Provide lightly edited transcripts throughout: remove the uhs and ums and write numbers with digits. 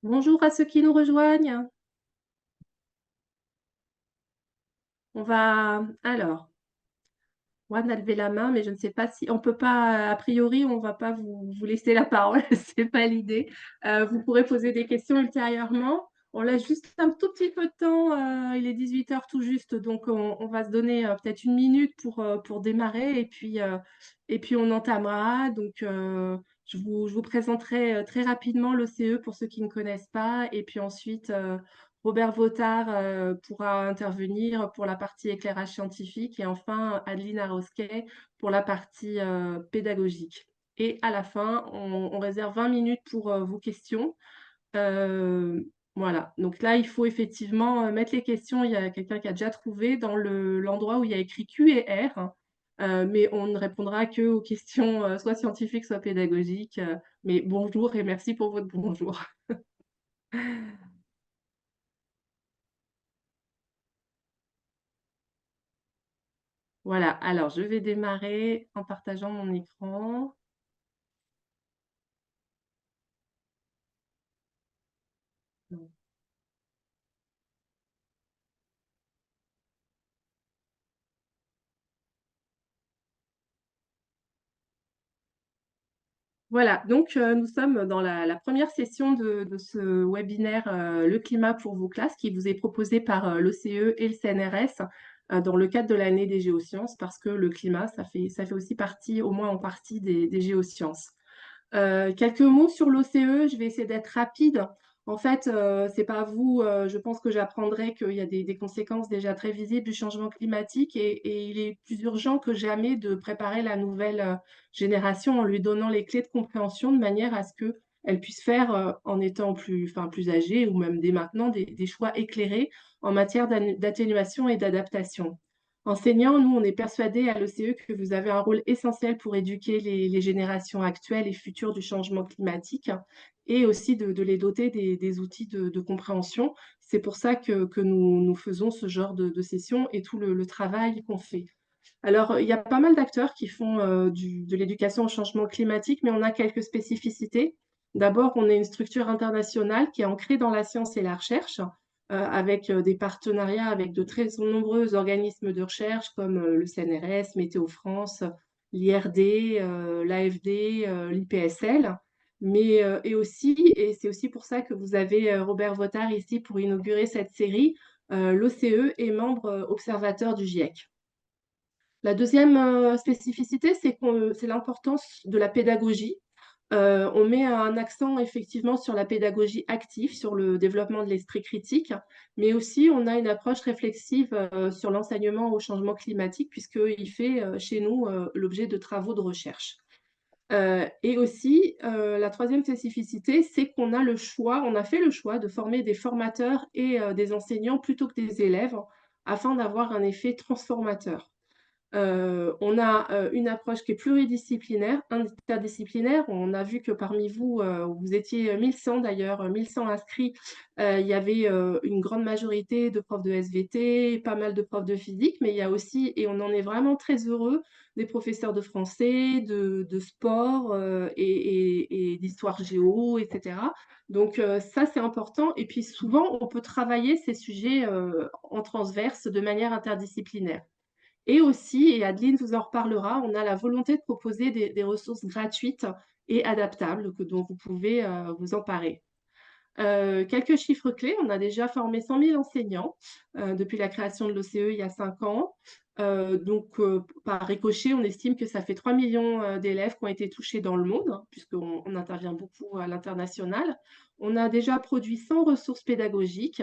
Bonjour à ceux qui nous rejoignent. Juan a levé la main, mais je ne sais pas si on peut pas, a priori, on va pas vous laisser la parole, c'est pas l'idée. Vous pourrez poser des questions ultérieurement. On laisse juste un tout petit peu de temps, il est 18 heures tout juste, donc on va se donner peut-être une minute pour démarrer et puis on entamera. Donc je vous présenterai très rapidement l'OCE pour ceux qui ne connaissent pas, et puis ensuite Robert Vautard pourra intervenir pour la partie éclairage scientifique et enfin Adeline Arosquet pour la partie pédagogique. Et à la fin, on réserve 20 minutes pour vos questions. Euh, voilà, donc là, il faut effectivement mettre les questions. Il y a quelqu'un qui a déjà trouvé dans l'endroit où il y a écrit Q et R, hein. Mais on ne répondra que aux questions soit scientifiques, soit pédagogiques. Mais bonjour et merci pour votre bonjour. Voilà, alors je vais démarrer en partageant mon écran. Voilà, donc nous sommes dans la première session de ce webinaire Le climat pour vos classes qui vous est proposé par l'OCE et le CNRS dans le cadre de l'année des géosciences parce que le climat, ça fait aussi partie, au moins en partie, des géosciences. Quelques mots sur l'OCE, je vais essayer d'être rapide. En fait, c'est pas vous, je pense que j'apprendrai qu'il y a des conséquences déjà très visibles du changement climatique et il est plus urgent que jamais de préparer la nouvelle génération en lui donnant les clés de compréhension de manière à ce qu'elle puisse faire, en étant plus âgée ou même dès maintenant, des choix éclairés en matière d'atténuation et d'adaptation. Enseignants, nous, on est persuadés à l'OCE que vous avez un rôle essentiel pour éduquer les générations actuelles et futures du changement climatique et aussi de les doter des outils de compréhension. C'est pour ça que nous faisons ce genre de session et tout le travail qu'on fait. Alors, il y a pas mal d'acteurs qui font de l'éducation au changement climatique, mais on a quelques spécificités. D'abord, on est une structure internationale qui est ancrée dans la science et la recherche, avec des partenariats avec de très nombreux organismes de recherche comme le CNRS, Météo France, l'IRD, l'AFD, l'IPSL. Et c'est aussi pour ça que vous avez Robert Votard ici pour inaugurer cette série. L'OCE est membre observateur du GIEC. La deuxième spécificité, c'est l'importance de la pédagogie. On met un accent effectivement sur la pédagogie active, sur le développement de l'esprit critique, mais aussi on a une approche réflexive sur l'enseignement au changement climatique, puisqu'il fait chez nous l'objet de travaux de recherche. Et aussi, la troisième spécificité, c'est qu'on a le choix, on a fait le choix de former des formateurs et des enseignants plutôt que des élèves, afin d'avoir un effet transformateur. On a une approche qui est pluridisciplinaire, interdisciplinaire. On a vu que parmi vous, vous étiez 1100 d'ailleurs, 1100 inscrits. Il y avait une grande majorité de profs de SVT, pas mal de profs de physique, mais il y a aussi, et on en est vraiment très heureux, des professeurs de français, de sport et d'histoire géo, etc. Donc ça, c'est important. Et puis souvent, on peut travailler ces sujets en transverse de manière interdisciplinaire. Et aussi, et Adeline vous en reparlera, on a la volonté de proposer des ressources gratuites et adaptables dont vous pouvez vous emparer. Quelques chiffres clés, on a déjà formé 100 000 enseignants depuis la création de l'OCE il y a 5 ans. Par ricochet, on estime que ça fait 3 millions d'élèves qui ont été touchés dans le monde, hein, puisqu'on intervient beaucoup à l'international. On a déjà produit 100 ressources pédagogiques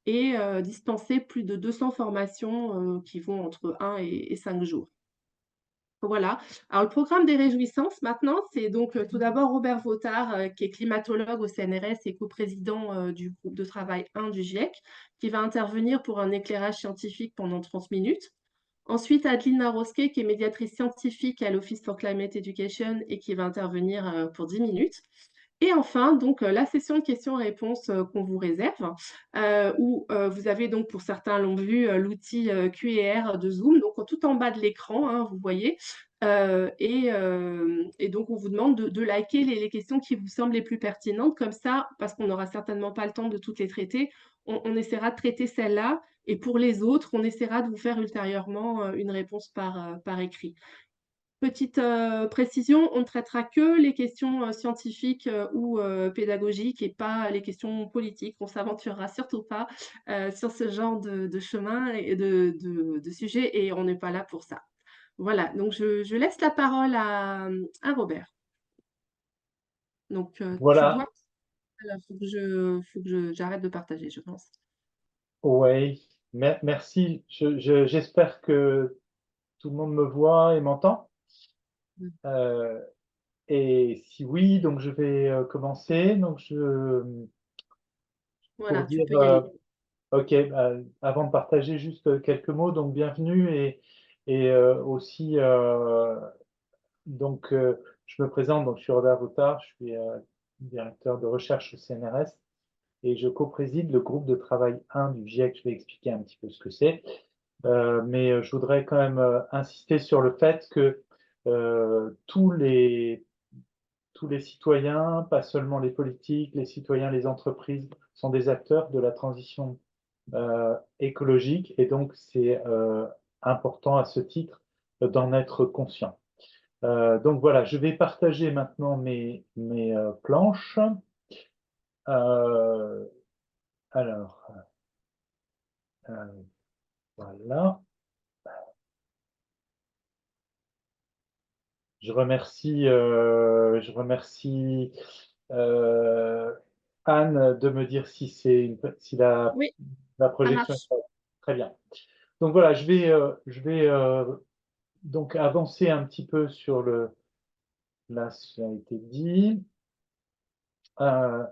et dispensé plus de 200 formations qui vont entre 1 et 5 jours. Voilà. Alors, le programme des réjouissances, maintenant, c'est donc tout d'abord Robert Vautard, qui est climatologue au CNRS et coprésident du groupe de travail 1 du GIEC, qui va intervenir pour un éclairage scientifique pendant 30 minutes. Ensuite, Adeline Narosquet, qui est médiatrice scientifique à l'Office for Climate Education et qui va intervenir pour 10 minutes. Et enfin, donc, la session de questions-réponses qu'on vous réserve, où vous avez donc, pour certains l'ont vu, l'outil Q&R de Zoom, donc tout en bas de l'écran, hein, vous voyez. Et donc, on vous demande de liker les questions qui vous semblent les plus pertinentes. Comme ça, parce qu'on n'aura certainement pas le temps de toutes les traiter, on essaiera de traiter celles-là. Et pour les autres, on essaiera de vous faire ultérieurement une réponse par écrit. Petite précision, on ne traitera que les questions scientifiques ou pédagogiques et pas les questions politiques. On s'aventurera surtout pas sur ce genre de chemin et de sujet et on n'est pas là pour ça. Voilà, donc je laisse la parole à Robert. Donc tu dois... Voilà, Alors, faut que j'arrête de partager, je pense. oui, merci. J'espère que tout le monde me voit et m'entend. Euh, et si oui, donc je vais commencer. Pour Voilà, tu dire, peux y aller. OK, avant de partager juste quelques mots, donc bienvenue et aussi, donc, je me présente, donc je suis Robert Boutard, je suis directeur de recherche au CNRS et je co-préside le groupe de travail 1 du GIEC. Je vais expliquer un petit peu ce que c'est. Mais je voudrais quand même insister sur le fait que tous les citoyens, pas seulement les politiques, les citoyens, les entreprises, sont des acteurs de la transition écologique et donc c'est important à ce titre d'en être conscient. Donc voilà, je vais partager maintenant mes planches. Euh, alors, euh, voilà. Je remercie euh, Anne de me dire si Oui, la ça projection est marche. très bien. Donc voilà, je vais donc avancer un petit peu sur là, ça a été dit. Euh,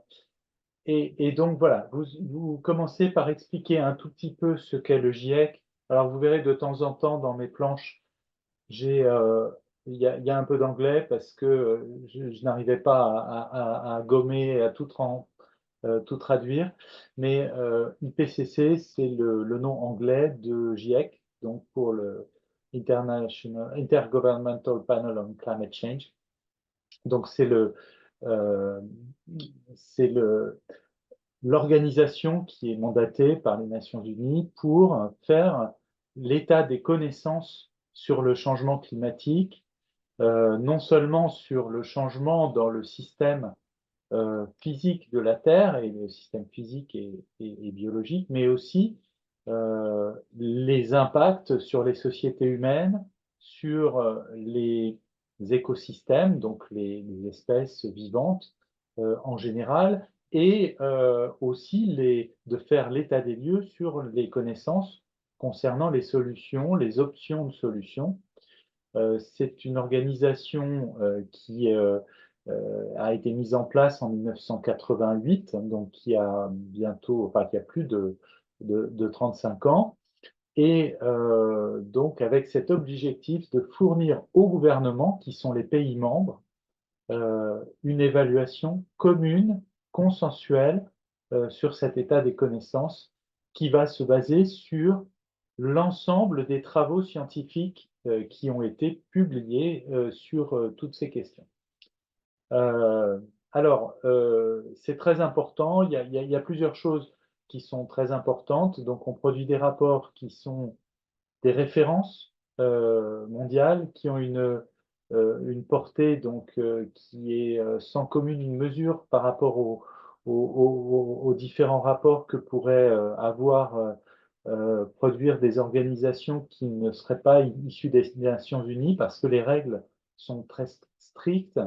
et donc voilà, vous commencez par expliquer un tout petit peu ce qu'est le GIEC. Alors vous verrez de temps en temps dans mes planches, j'ai, il y a un peu d'anglais parce que je n'arrivais pas à gommer et à tout traduire. Mais IPCC, c'est le nom anglais de GIEC, donc pour le Intergovernmental Panel on Climate Change. Donc euh, c'est l'organisation qui est mandatée par les Nations Unies pour faire l'état des connaissances sur le changement climatique, non seulement sur le changement dans le système physique de la Terre et le système physique et biologique, mais aussi les impacts sur les sociétés humaines, sur les écosystèmes, donc les espèces vivantes en général, et aussi de faire l'état des lieux sur les connaissances concernant les solutions, les options de solutions. C'est une organisation qui a été mise en place en 1988, donc qui a bientôt, enfin qui a plus de 35 ans, et donc avec cet objectif de fournir aux gouvernements, qui sont les pays membres, une évaluation commune, consensuelle sur cet état des connaissances qui va se baser sur l'ensemble des travaux scientifiques qui ont été publiés sur toutes ces questions. Euh, c'est très important. Il y a plusieurs choses qui sont très importantes. Donc, on produit des rapports qui sont des références mondiales qui ont une portée donc, qui est sans commune mesure par rapport aux différents rapports que pourraient avoir produire des organisations qui ne seraient pas issues des Nations Unies parce que les règles sont très strictes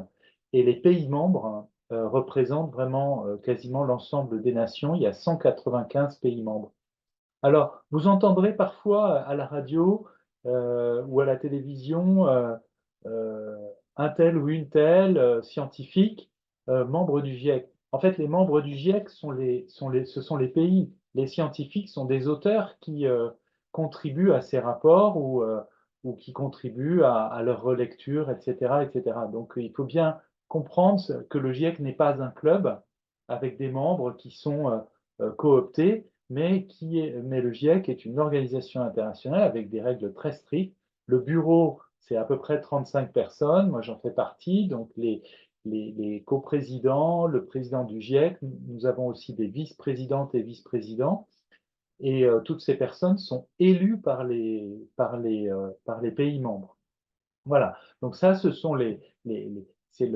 et les pays membres représentent vraiment quasiment l'ensemble des nations. Il y a 195 pays membres. Alors, vous entendrez parfois à la radio ou à la télévision euh, un tel ou une telle scientifique membre du GIEC. En fait, les membres du GIEC ce sont les pays. Les scientifiques sont des auteurs qui contribuent à ces rapports ou qui contribuent à leur relecture, etc., etc. Donc, il faut bien comprendre que le GIEC n'est pas un club avec des membres qui sont cooptés, mais le GIEC est une organisation internationale avec des règles très strictes. Le bureau, c'est à peu près 35 personnes, moi j'en fais partie, donc les coprésidents, le président du GIEC, nous avons aussi des vice-présidentes et vice-présidents, et toutes ces personnes sont élues par les pays membres. Voilà, donc ça, ce sont c'est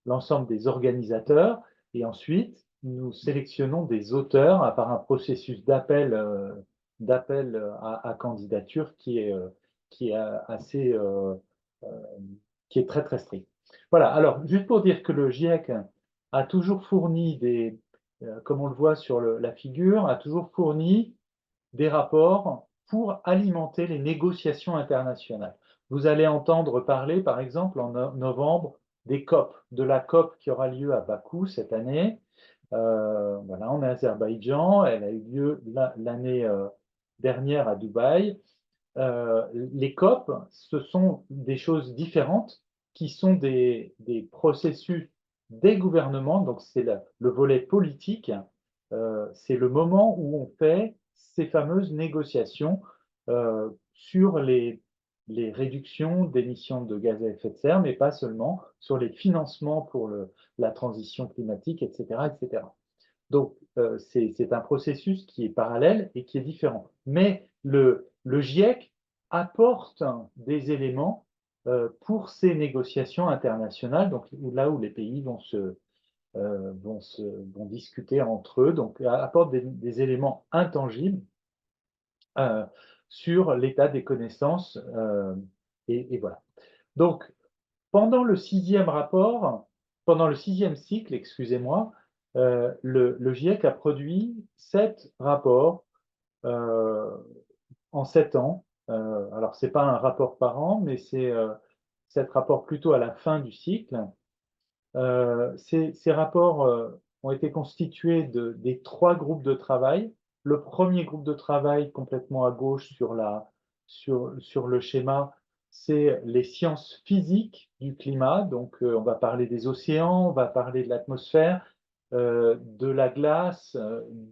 l'ensemble des organisateurs, et ensuite, nous sélectionnons des auteurs par un processus d'appel à candidature qui est assez, euh, qui est très très strict. Voilà, alors juste pour dire que le GIEC a toujours fourni comme on le voit sur la figure, a toujours fourni des rapports pour alimenter les négociations internationales. Vous allez entendre parler, par exemple, en novembre, des COP, de la COP qui aura lieu à Bakou cette année. Voilà, en Azerbaïdjan, elle a eu lieu l'année dernière à Dubaï. Les COP, ce sont des choses différentes qui sont des processus des gouvernements, donc c'est le volet politique, c'est le moment où on fait ces fameuses négociations sur les réductions d'émissions de gaz à effet de serre, mais pas seulement, sur les financements pour la transition climatique, etc., etc. Donc, c'est un processus qui est parallèle et qui est différent. Mais le GIEC apporte des éléments pour ces négociations internationales, donc là où les pays vont discuter entre eux, donc apporte des éléments intangibles euh, sur l'état des connaissances. Et voilà. Donc, pendant le pendant le sixième cycle, excusez-moi, le GIEC a produit 7 rapports euh, en 7 ans. Alors, ce n'est pas un rapport par an, mais c'est 7 rapports plutôt à la fin du cycle. Ces rapports ont été constitués des 3 groupes de travail. Le premier groupe de travail, complètement à gauche sur le schéma, c'est les sciences physiques du climat. Donc, on va parler des océans, on va parler de l'atmosphère, de la glace,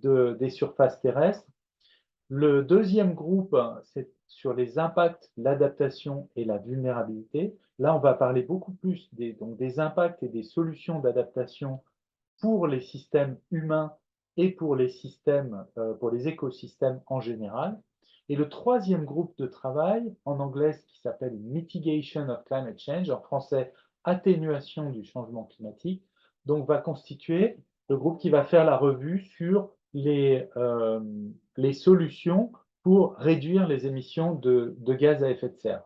des surfaces terrestres. Le deuxième groupe, c'est sur les impacts, l'adaptation et la vulnérabilité. Là, on va parler beaucoup plus donc des impacts et des solutions d'adaptation pour les systèmes humains et pour pour les écosystèmes en général. Et le troisième groupe de travail, en anglais, ce qui s'appelle Mitigation of Climate Change, en français, atténuation du changement climatique, donc va constituer le groupe qui va faire la revue sur les solutions pour réduire les émissions de gaz à effet de serre.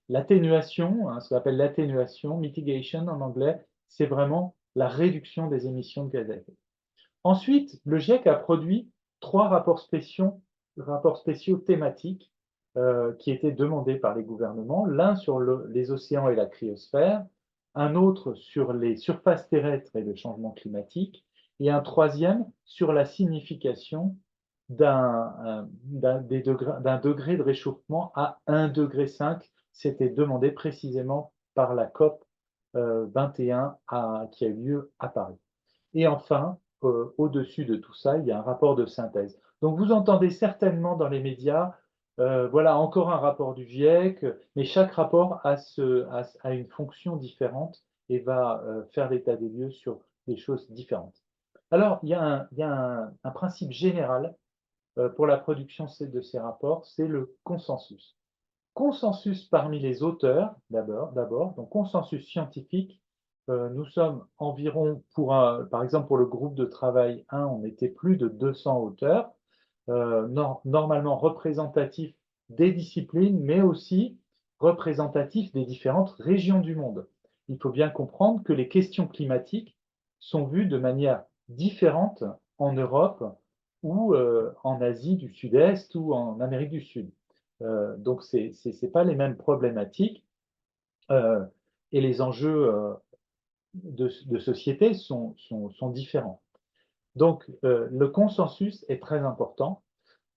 L'atténuation, ce qu'on appelle l'atténuation, mitigation en anglais, c'est vraiment la réduction des émissions de gaz à effet de serre. Ensuite, le GIEC a produit 3 rapports spéciaux thématiques qui étaient demandés par les gouvernements, l'un sur les océans et la cryosphère, un autre sur les surfaces terrestres et le changement climatique, et un troisième sur la signification d'un degré de réchauffement à 1,5 degré. C'était demandé précisément par la COP 21 qui a eu lieu à Paris. Et enfin, au-dessus de tout ça, il y a un rapport de synthèse. Donc vous entendez certainement dans les médias, voilà encore un rapport du GIEC, mais chaque rapport a une fonction différente et va faire l'état des lieux sur des choses différentes. Alors, il y a un principe général pour la production de ces rapports, c'est le consensus. Consensus parmi les auteurs, d'abord, donc consensus scientifique. Nous sommes environ, par exemple pour le groupe de travail 1, on était plus de 200 auteurs, normalement représentatifs des disciplines, mais aussi représentatifs des différentes régions du monde. Il faut bien comprendre que les questions climatiques sont vues de manière différente en Europe ou en Asie du Sud-Est ou en Amérique du Sud. Donc, ce n'est pas les mêmes problématiques euh, et les enjeux de société sont différents. Donc, le consensus est très important,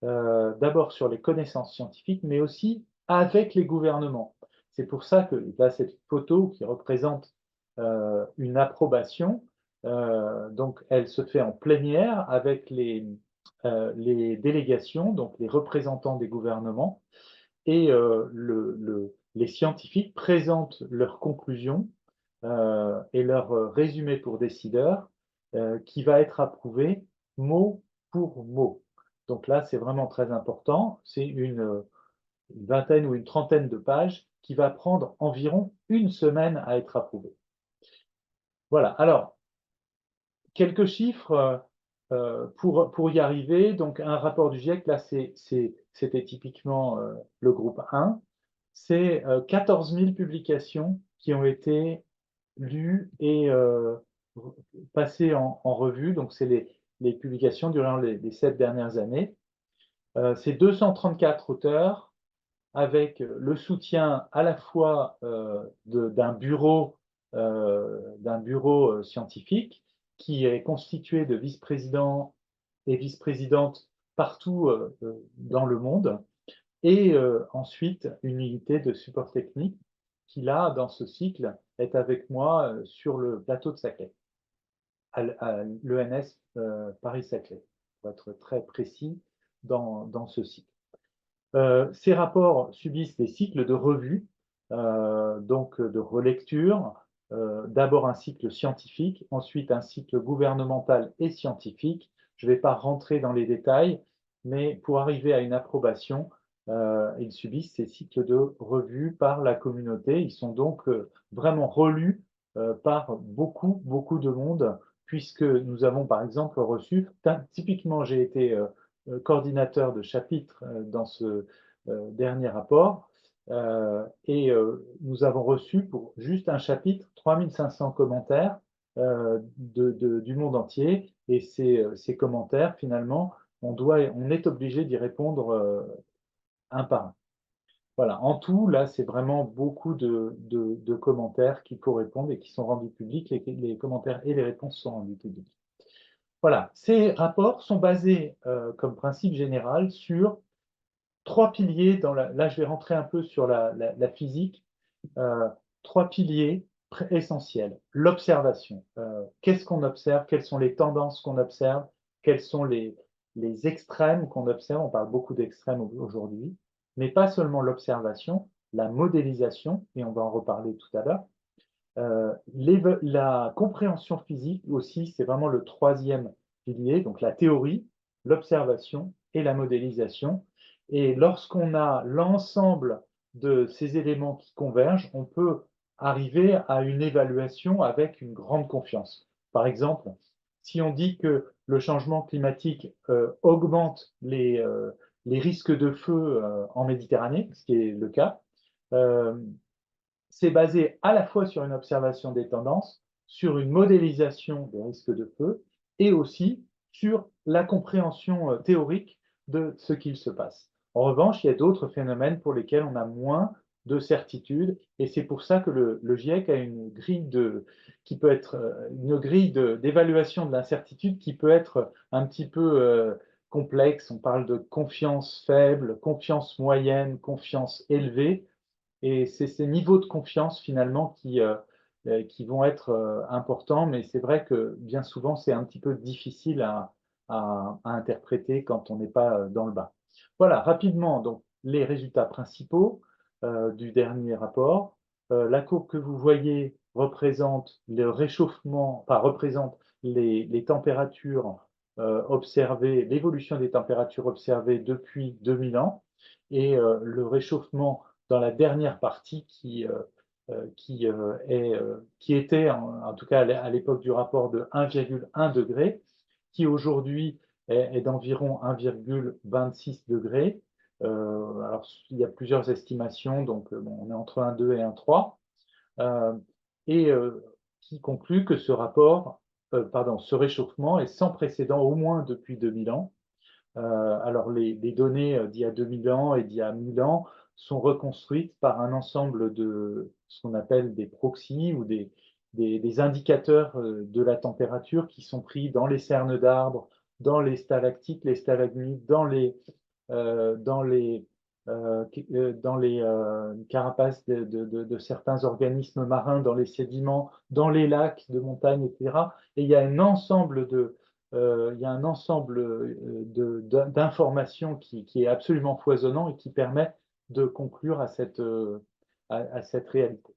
d'abord sur les connaissances scientifiques, mais aussi avec les gouvernements. C'est pour ça que là, cette photo qui représente une approbation. Donc, elle se fait en plénière avec les délégations, donc les représentants des gouvernements, et les scientifiques présentent leurs conclusions et leur résumé pour décideurs qui va être approuvé mot pour mot. Donc là, c'est vraiment très important. C'est une vingtaine ou une trentaine de pages qui va prendre environ une semaine à être approuvé. Voilà. Alors, quelques chiffres pour y arriver. Donc, un rapport du GIEC, là, c'était typiquement le groupe 1. C'est 14 000 publications qui ont été lues et passées en revue. Donc, c'est les publications durant les 7 dernières années. C'est 234 auteurs avec le soutien à la fois d'un bureau scientifique qui est constitué de vice-présidents et vice-présidentes partout dans le monde, et ensuite une unité de support technique qui, là, dans ce cycle, est avec moi sur le plateau de Saclay, à l'ENS Paris-Saclay, pour être très précis dans ce cycle. Ces rapports subissent des cycles de revue, donc de relecture, d'abord un cycle scientifique, ensuite un cycle gouvernemental et scientifique. Je ne vais pas rentrer dans les détails, mais pour arriver à une approbation, ils subissent ces cycles de revue par la communauté. Ils sont donc vraiment relus par beaucoup, beaucoup de monde, puisque nous avons par exemple reçu, typiquement j'ai été coordinateur de chapitre dans ce dernier rapport. Et nous avons reçu pour juste un chapitre 3500 commentaires du monde entier. Et ces commentaires, finalement, on est obligé d'y répondre un par un. Voilà, en tout, là, c'est vraiment beaucoup de commentaires qu'il faut répondre et qui sont rendus publics. Les commentaires et les réponses sont rendus publics. Voilà, ces rapports sont basés comme principe général sur 3 piliers. Là, je vais rentrer un peu sur la physique. 3 piliers essentiels. L'observation. Qu'est-ce qu'on observe? Quelles sont les tendances qu'on observe? Quels sont les extrêmes qu'on observe? On parle beaucoup d'extrêmes aujourd'hui, mais pas seulement l'observation, la modélisation, et on va en reparler tout à l'heure. La compréhension physique aussi, c'est vraiment le 3e pilier, donc la théorie, l'observation et la modélisation. Et lorsqu'on a l'ensemble de ces éléments qui convergent, on peut arriver à une évaluation avec une grande confiance. Par exemple, si on dit que le changement climatique augmente les risques de feu en Méditerranée, ce qui est le cas, c'est basé à la fois sur une observation des tendances, sur une modélisation des risques de feu et aussi sur la compréhension théorique de ce qu'il se passe. En revanche, il y a d'autres phénomènes pour lesquels on a moins de certitude et c'est pour ça que le GIEC a une grille qui peut être une grille d'évaluation de l'incertitude qui peut être un petit peu complexe. On parle de confiance faible, confiance moyenne, confiance élevée. Et c'est ces niveaux de confiance finalement qui vont être importants, mais c'est vrai que bien souvent c'est un petit peu difficile à interpréter quand on n'est pas dans le bas. Voilà, rapidement, donc les résultats principaux du dernier rapport. La courbe que vous voyez représente le réchauffement, enfin représente les températures observées, l'évolution des températures observées depuis 2000 ans, et le réchauffement dans la dernière partie qui était, en tout cas à l'époque du rapport, de 1,1 degré, qui aujourd'hui est d'environ 1,26 degré. Alors, il y a plusieurs estimations, donc bon, on est entre 1,2 et 1,3, et qui conclut que ce réchauffement est sans précédent au moins depuis 2000 ans. Alors, les données d'il y a 2000 ans et d'il y a 1000 ans sont reconstruites par un ensemble de ce qu'on appelle des proxys ou des indicateurs de la température qui sont pris dans les cernes d'arbres, dans les stalactites, les stalagmites, dans les dans les carapaces de certains organismes marins, dans les sédiments, dans les lacs de montagne, etc. Et il y a un ensemble d'informations qui est absolument foisonnant et qui permet de conclure à cette réalité.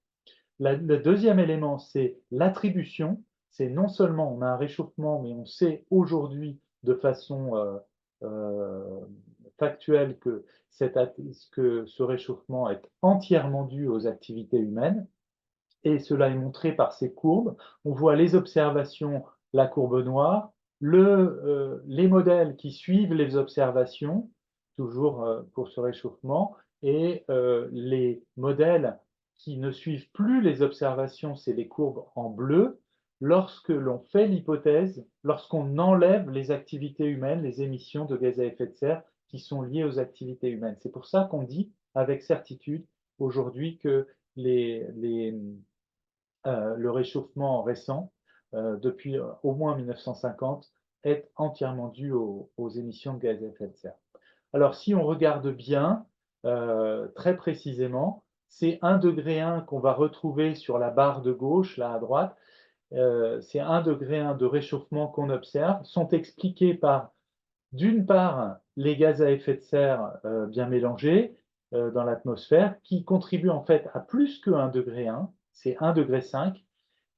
Le deuxième élément, c'est l'attribution. C'est non seulement on a un réchauffement, mais on sait aujourd'hui de façon factuelle que ce réchauffement est entièrement dû aux activités humaines. Et cela est montré par ces courbes. On voit les observations, la courbe noire, les modèles qui suivent les observations, toujours pour ce réchauffement, et les modèles qui ne suivent plus les observations, c'est les courbes en bleu, lorsque l'on fait l'hypothèse, lorsqu'on enlève les activités humaines, les émissions de gaz à effet de serre qui sont liées aux activités humaines. C'est pour ça qu'on dit avec certitude aujourd'hui que le réchauffement récent, depuis au moins 1950, est entièrement dû aux émissions de gaz à effet de serre. Alors, si on regarde bien, très précisément, c'est 1,1 degré qu'on va retrouver sur la barre de gauche, là à droite. C'est 1,1 degré de réchauffement qu'on observe, sont expliqués par, d'une part, les gaz à effet de serre bien mélangés dans l'atmosphère, qui contribuent en fait à plus que 1,1 degré, c'est 1,5 degré,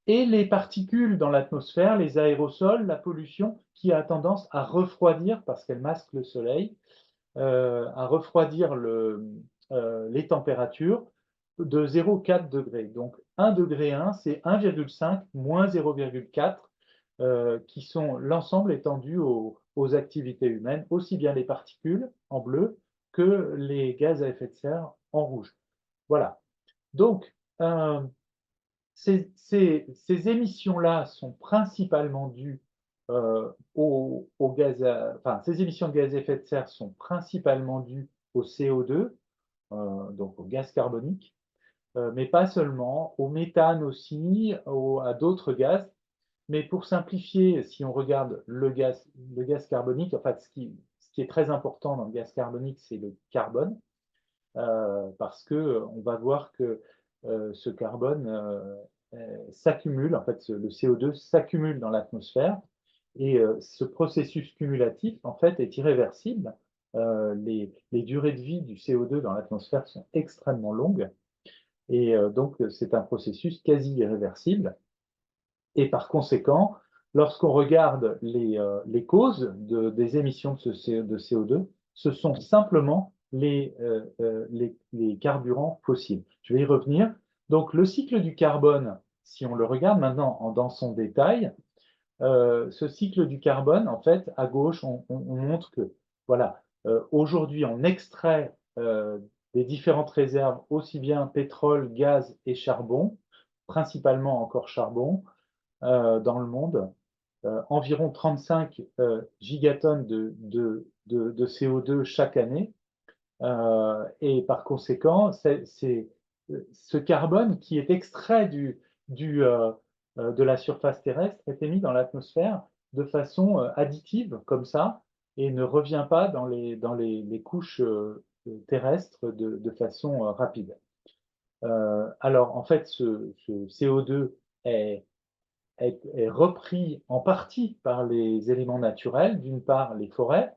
et les particules dans l'atmosphère, les aérosols, la pollution, qui a tendance à refroidir, parce qu'elle masque le soleil, à refroidir les températures de 0,4 degrés. Donc 1,1 degré, c'est 1,5 moins 0,4, qui sont l'ensemble étant dû aux activités humaines, aussi bien les particules en bleu que les gaz à effet de serre en rouge. Voilà. Donc, ces émissions-là sont principalement dues ces émissions de gaz à effet de serre sont principalement dues au CO2, donc au gaz carbonique, mais pas seulement, au méthane aussi, à d'autres gaz. Mais pour simplifier, si on regarde le gaz carbonique, en fait, ce qui est très important dans le gaz carbonique, c'est le carbone, parce qu'on va voir que ce carbone s'accumule, en fait, le CO2 s'accumule dans l'atmosphère, et ce processus cumulatif, en fait, est irréversible. Les durées de vie du CO2 dans l'atmosphère sont extrêmement longues, et donc c'est un processus quasi irréversible. Et par conséquent, lorsqu'on regarde les causes des émissions de CO2, ce sont simplement les carburants fossiles. Je vais y revenir. Donc, le cycle du carbone, si on le regarde maintenant dans son détail, ce cycle du carbone, en fait, à gauche, on montre que, voilà, aujourd'hui, on extrait des différentes réserves, aussi bien pétrole, gaz et charbon, principalement encore charbon, dans le monde, environ 35 gigatonnes de CO2 chaque année. Et par conséquent, ce carbone qui est extrait de la surface terrestre est émis dans l'atmosphère de façon additive, comme ça, et ne revient pas dans les couches terrestres de façon rapide. Alors, en fait, ce CO2 est repris en partie par les éléments naturels, d'une part les forêts.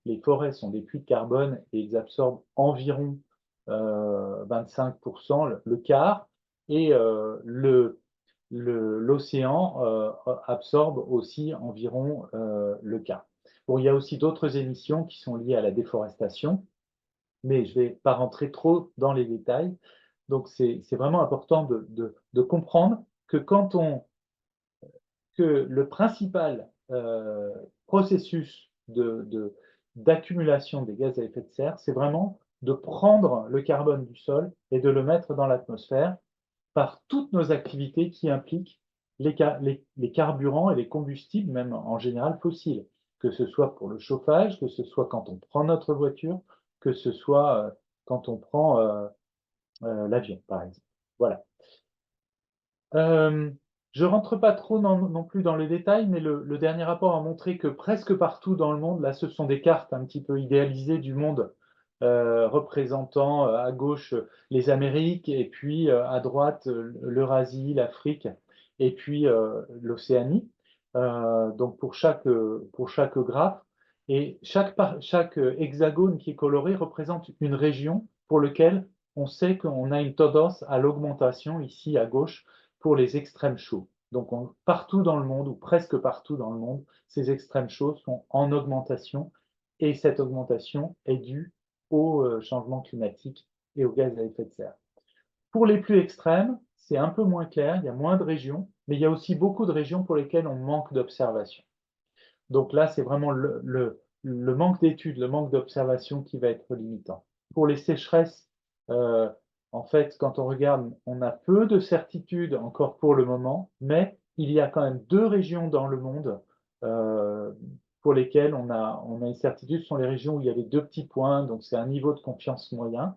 Les forêts sont des puits de carbone et ils absorbent environ 25%, le quart, et l'océan absorbe aussi environ le quart. Bon, il y a aussi d'autres émissions qui sont liées à la déforestation, mais je ne vais pas rentrer trop dans les détails. Donc, c'est vraiment important de comprendre que que le principal processus d'accumulation des gaz à effet de serre, c'est vraiment de prendre le carbone du sol et de le mettre dans l'atmosphère par toutes nos activités qui impliquent les carburants et les combustibles, même en général fossiles, que ce soit pour le chauffage, que ce soit quand on prend notre voiture, que ce soit quand on prend l'avion, par exemple. Voilà. Je ne rentre pas trop non plus dans les détails, mais le dernier rapport a montré que presque partout dans le monde, là ce sont des cartes un petit peu idéalisées du monde représentant à gauche les Amériques, et puis à droite l'Eurasie, l'Afrique, et puis l'Océanie. Donc pour chaque graphe. Et chaque hexagone qui est coloré représente une région pour laquelle on sait qu'on a une tendance à l'augmentation ici à gauche pour les extrêmes chauds. Donc partout dans le monde, ou presque partout dans le monde, ces extrêmes chauds sont en augmentation, et cette augmentation est due au changement climatique et aux gaz à effet de serre. Pour les plus extrêmes, c'est un peu moins clair, il y a moins de régions, mais il y a aussi beaucoup de régions pour lesquelles on manque d'observation. Donc là, c'est vraiment le manque d'études, le manque d'observation qui va être limitant. Pour les sécheresses, en fait, quand on regarde, on a peu de certitudes encore pour le moment, mais il y a quand même 2 régions dans le monde pour lesquelles on a une certitude. Ce sont les régions où il y a les 2 petits points, donc c'est un niveau de confiance moyen.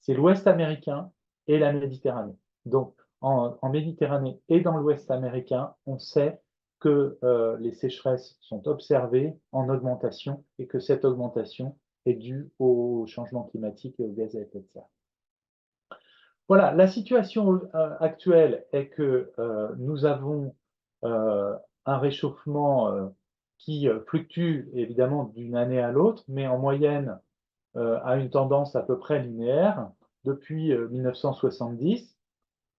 C'est l'Ouest américain et la Méditerranée. Donc en Méditerranée et dans l'Ouest américain, on sait que les sécheresses sont observées en augmentation, et que cette augmentation est due au changement climatique et aux gaz à effet de serre. Voilà, la situation actuelle est que nous avons un réchauffement qui fluctue évidemment d'une année à l'autre, mais en moyenne a une tendance à peu près linéaire depuis 1970,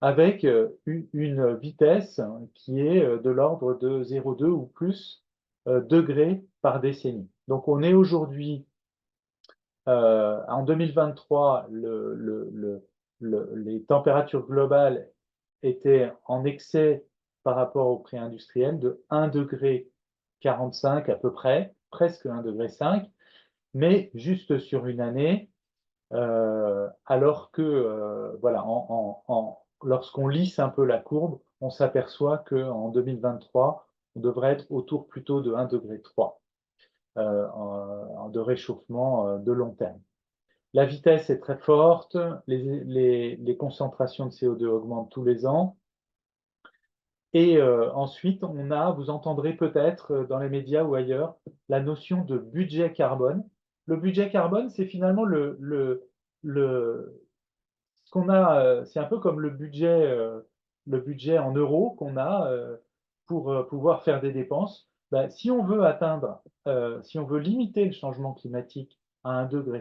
avec une vitesse qui est de l'ordre de 0,2 ou plus degrés par décennie. Donc on est aujourd'hui, en 2023, les températures globales étaient en excès par rapport au pré-industriel de 1,45 degré à peu près, presque 1,5 degré, mais juste sur une année, alors que voilà, lorsqu'on lisse un peu la courbe, on s'aperçoit qu'en 2023, on devrait être autour plutôt de 1,3 degré de réchauffement de long terme. La vitesse est très forte, les concentrations de CO2 augmentent tous les ans. Et ensuite, vous entendrez peut-être dans les médias ou ailleurs, la notion de budget carbone. Le budget carbone, c'est finalement ce qu'on a, c'est un peu comme le budget en euros qu'on a pour pouvoir faire des dépenses. Ben, si on veut si on veut limiter le changement climatique à 1,5 degré,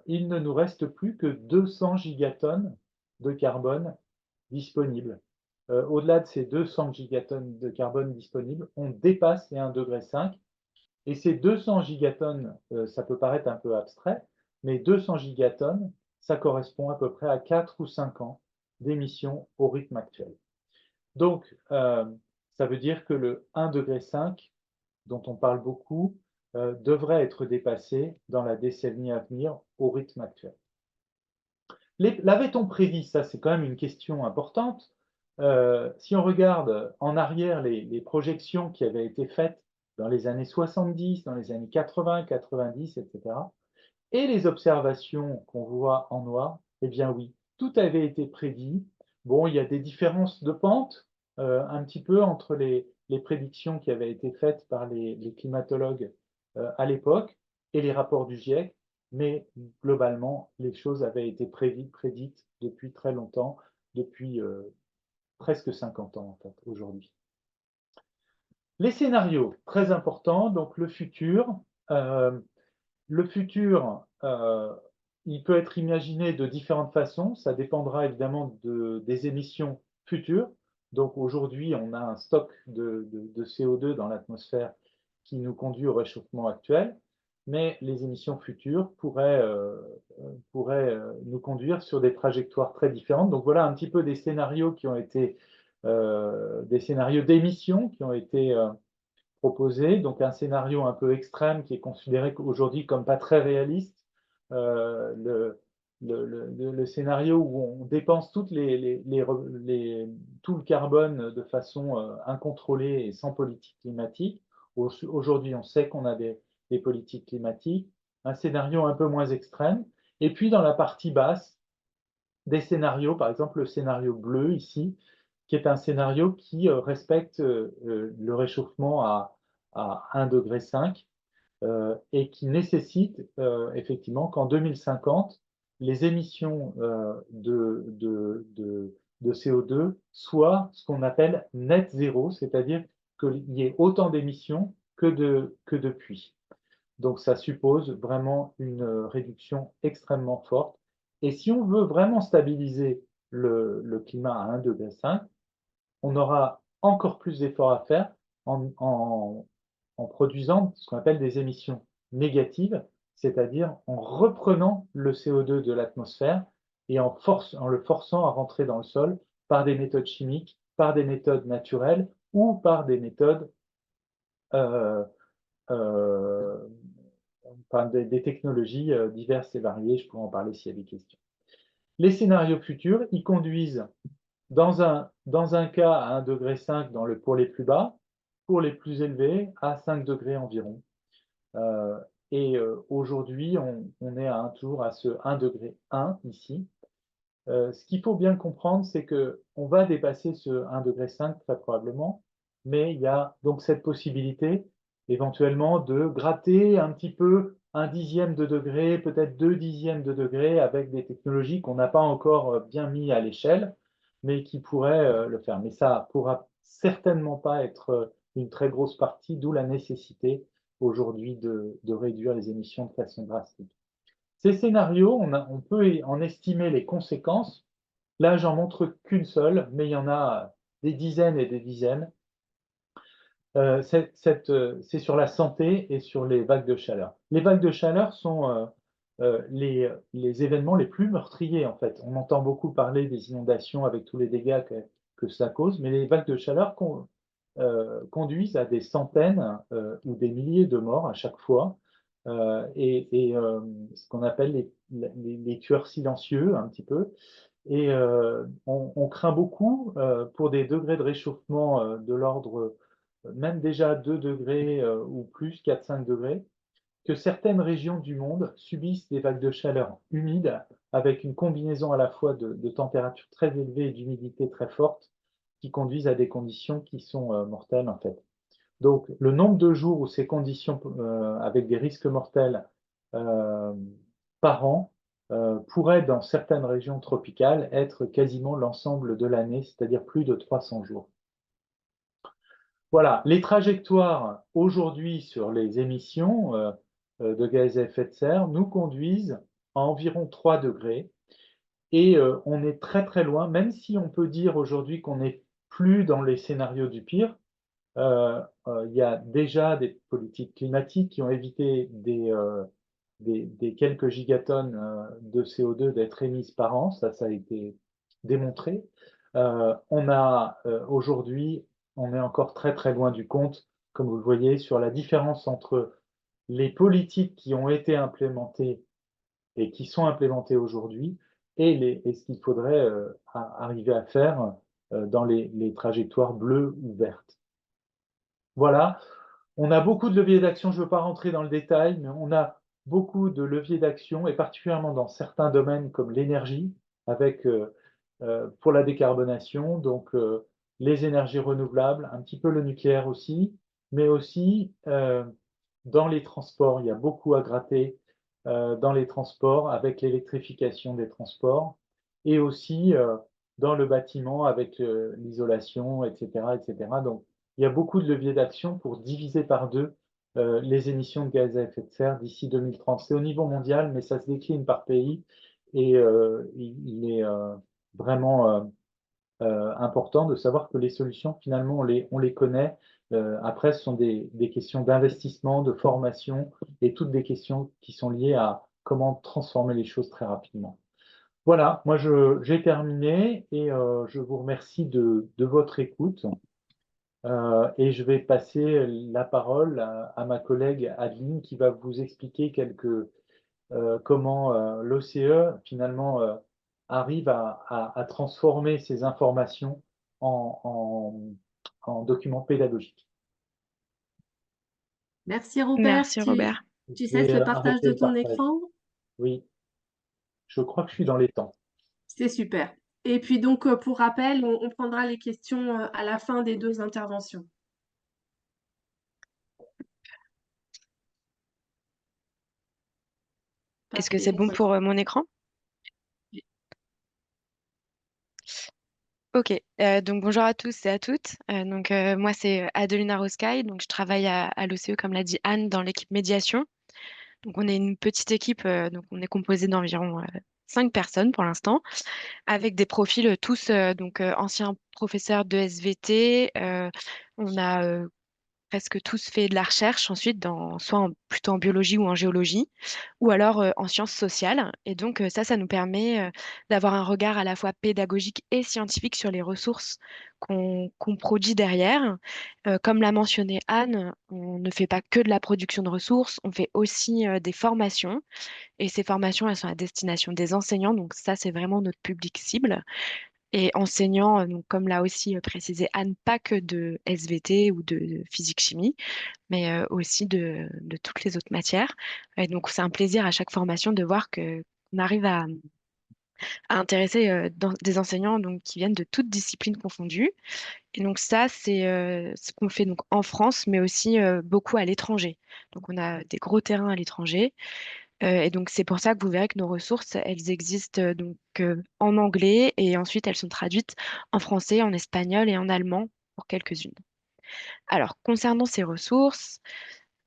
il ne nous reste plus que 200 gigatonnes de carbone disponibles. Au-delà de ces 200 gigatonnes de carbone disponibles, on dépasse les 1,5 degré. Et ces 200 gigatonnes, ça peut paraître un peu abstrait, mais 200 gigatonnes, ça correspond à peu près à 4 ou 5 ans d'émissions au rythme actuel. Donc, ça veut dire que le 1,5 degré, dont on parle beaucoup, devrait être dépassé dans la décennie à venir au rythme actuel. L'avait-on prédit? Ça, c'est quand même une question importante. Si on regarde en arrière les projections qui avaient été faites dans les années 70, dans les années 80, 90, etc., et les observations qu'on voit en noir, eh bien oui, tout avait été prédit. Bon, il y a des différences de pente un petit peu entre les prédictions qui avaient été faites par les climatologues à l'époque et les rapports du GIEC, mais globalement, les choses avaient été prédites depuis très longtemps, depuis presque 50 ans en fait, aujourd'hui. Les scénarios, très importants, donc le futur. Le futur, il peut être imaginé de différentes façons. Ça dépendra évidemment des émissions futures. Donc aujourd'hui, on a un stock de CO2 dans l'atmosphère qui nous conduit au réchauffement actuel, mais les émissions futures pourraient nous conduire sur des trajectoires très différentes. Donc voilà un petit peu des scénarios qui ont été des scénarios d'émissions qui ont été proposé, donc un scénario un peu extrême qui est considéré aujourd'hui comme pas très réaliste, le scénario où on dépense tout le carbone de façon incontrôlée et sans politique climatique. Aujourd'hui, on sait qu'on a des politiques climatiques, un scénario un peu moins extrême, et puis dans la partie basse, des scénarios, par exemple le scénario bleu ici, qui est un scénario qui respecte le réchauffement à 1,5 degré, et qui nécessite effectivement qu'en 2050, les émissions de CO2 soient ce qu'on appelle net zéro, c'est-à-dire qu'il y ait autant d'émissions que de puits. Donc ça suppose vraiment une réduction extrêmement forte. Et si on veut vraiment stabiliser le climat à 1,5 degré, on aura encore plus d'efforts à faire en produisant ce qu'on appelle des émissions négatives, c'est-à-dire en reprenant le CO2 de l'atmosphère et en le forçant à rentrer dans le sol par des méthodes chimiques, par des méthodes naturelles ou par des méthodes, euh, euh, par des technologies diverses et variées. Je pourrais en parler s'il y a des questions. Les scénarios futurs, ils conduisent dans un cas à 1,5 degré pour les plus bas, pour les plus élevés à 5 degrés environ. Euh, Aujourd'hui, on est toujours à ce 1,1 degré ici. Ce qu'il faut bien comprendre, c'est qu'on va dépasser ce 1,5 degré très probablement, mais il y a donc cette possibilité éventuellement de gratter un petit peu un dixième de degré, peut-être 2/10 de degré avec des technologies qu'on n'a pas encore bien mis à l'échelle, mais qui pourraient le faire. Mais ça pourra certainement pas être une très grosse partie, d'où la nécessité aujourd'hui de réduire les émissions de façon drastique. Ces scénarios, on peut en estimer les conséquences. Là, j'en montre qu'une seule, mais il y en a des dizaines et des dizaines. C'est sur la santé et sur les vagues de chaleur. Les vagues de chaleur sont les événements les plus meurtriers, en fait. On entend beaucoup parler des inondations avec tous les dégâts que ça cause, mais les vagues de chaleur conduisent à des centaines ou des milliers de morts à chaque fois. Ce qu'on appelle les tueurs silencieux, un petit peu. Et on craint beaucoup pour des degrés de réchauffement de l'ordre même déjà 2 degrés ou plus, 4-5 degrés, que certaines régions du monde subissent des vagues de chaleur humides avec une combinaison à la fois de températures très élevées et d'humidité très forte qui conduisent à des conditions qui sont mortelles en fait. Donc le nombre de jours où ces conditions avec des risques mortels euh, par an pourrait, dans certaines régions tropicales, être quasiment l'ensemble de l'année, c'est-à-dire plus de 300 jours. Voilà, les trajectoires aujourd'hui sur les émissions de gaz à effet de serre nous conduisent à environ 3 degrés et on est très très loin, même si on peut dire aujourd'hui qu'on n'est plus dans les scénarios du pire. Il y a déjà des politiques climatiques qui ont évité des quelques gigatonnes de CO2 d'être émises par an, ça a été démontré. Aujourd'hui, on est encore très très loin du compte, comme vous le voyez, sur la différence entre les politiques qui ont été implémentées et qui sont implémentées aujourd'hui et ce qu'il faudrait arriver à faire dans les trajectoires bleues ou vertes. Voilà, on a beaucoup de leviers d'action, je ne veux pas rentrer dans le détail, mais on a beaucoup de leviers d'action, et particulièrement dans certains domaines comme l'énergie, avec pour la décarbonation, donc les énergies renouvelables, un petit peu le nucléaire aussi, mais aussi dans les transports, il y a beaucoup à gratter dans les transports avec l'électrification des transports, et aussi dans le bâtiment avec l'isolation, etc., etc. Donc, il y a beaucoup de leviers d'action pour diviser par deux les émissions de gaz à effet de serre d'ici 2030. C'est au niveau mondial, mais ça se décline par pays et il est vraiment important de savoir que les solutions, finalement, on les connaît. Après, ce sont des questions d'investissement, de formation et toutes des questions qui sont liées à comment transformer les choses très rapidement. Voilà, moi j'ai terminé et je vous remercie de votre écoute. Et je vais passer la parole à ma collègue Adeline qui va vous expliquer comment l'OCE finalement arrive à transformer ces informations en documents pédagogiques. Merci Robert. Merci Robert. Tu Je vais cesses le partage arrêter de le ton partage. écran? Oui, je crois que je suis dans les temps. C'est super. Et puis donc, pour rappel, on prendra les questions à la fin des deux interventions. Est-ce que c'est bon pour mon écran? Ok, donc bonjour à tous et à toutes. Moi c'est Adelina Roskay, donc je travaille à l'OCE comme l'a dit Anne dans l'équipe médiation. Donc on est une petite équipe, donc on est composé d'environ 5 personnes pour l'instant, avec des profils tous anciens professeurs de SVT. On a presque tous fait de la recherche ensuite, plutôt en biologie ou en géologie, ou alors en sciences sociales. Et donc ça nous permet d'avoir un regard à la fois pédagogique et scientifique sur les ressources qu'on produit derrière. Comme l'a mentionné Anne, on ne fait pas que de la production de ressources, on fait aussi des formations. Et ces formations, elles sont à destination des enseignants, donc ça, c'est vraiment notre public cible. Et enseignants, donc, comme l'a aussi précisé Anne, pas que de SVT ou de physique-chimie, mais aussi de toutes les autres matières. Et donc, c'est un plaisir à chaque formation de voir qu'on arrive à intéresser des enseignants donc, qui viennent de toutes disciplines confondues. Et donc, ça, c'est ce qu'on fait donc, en France, mais aussi beaucoup à l'étranger. Donc, on a des gros terrains à l'étranger. Et donc, c'est pour ça que vous verrez que nos ressources, elles existent en anglais et ensuite elles sont traduites en français, en espagnol et en allemand pour quelques-unes. Alors, concernant ces ressources,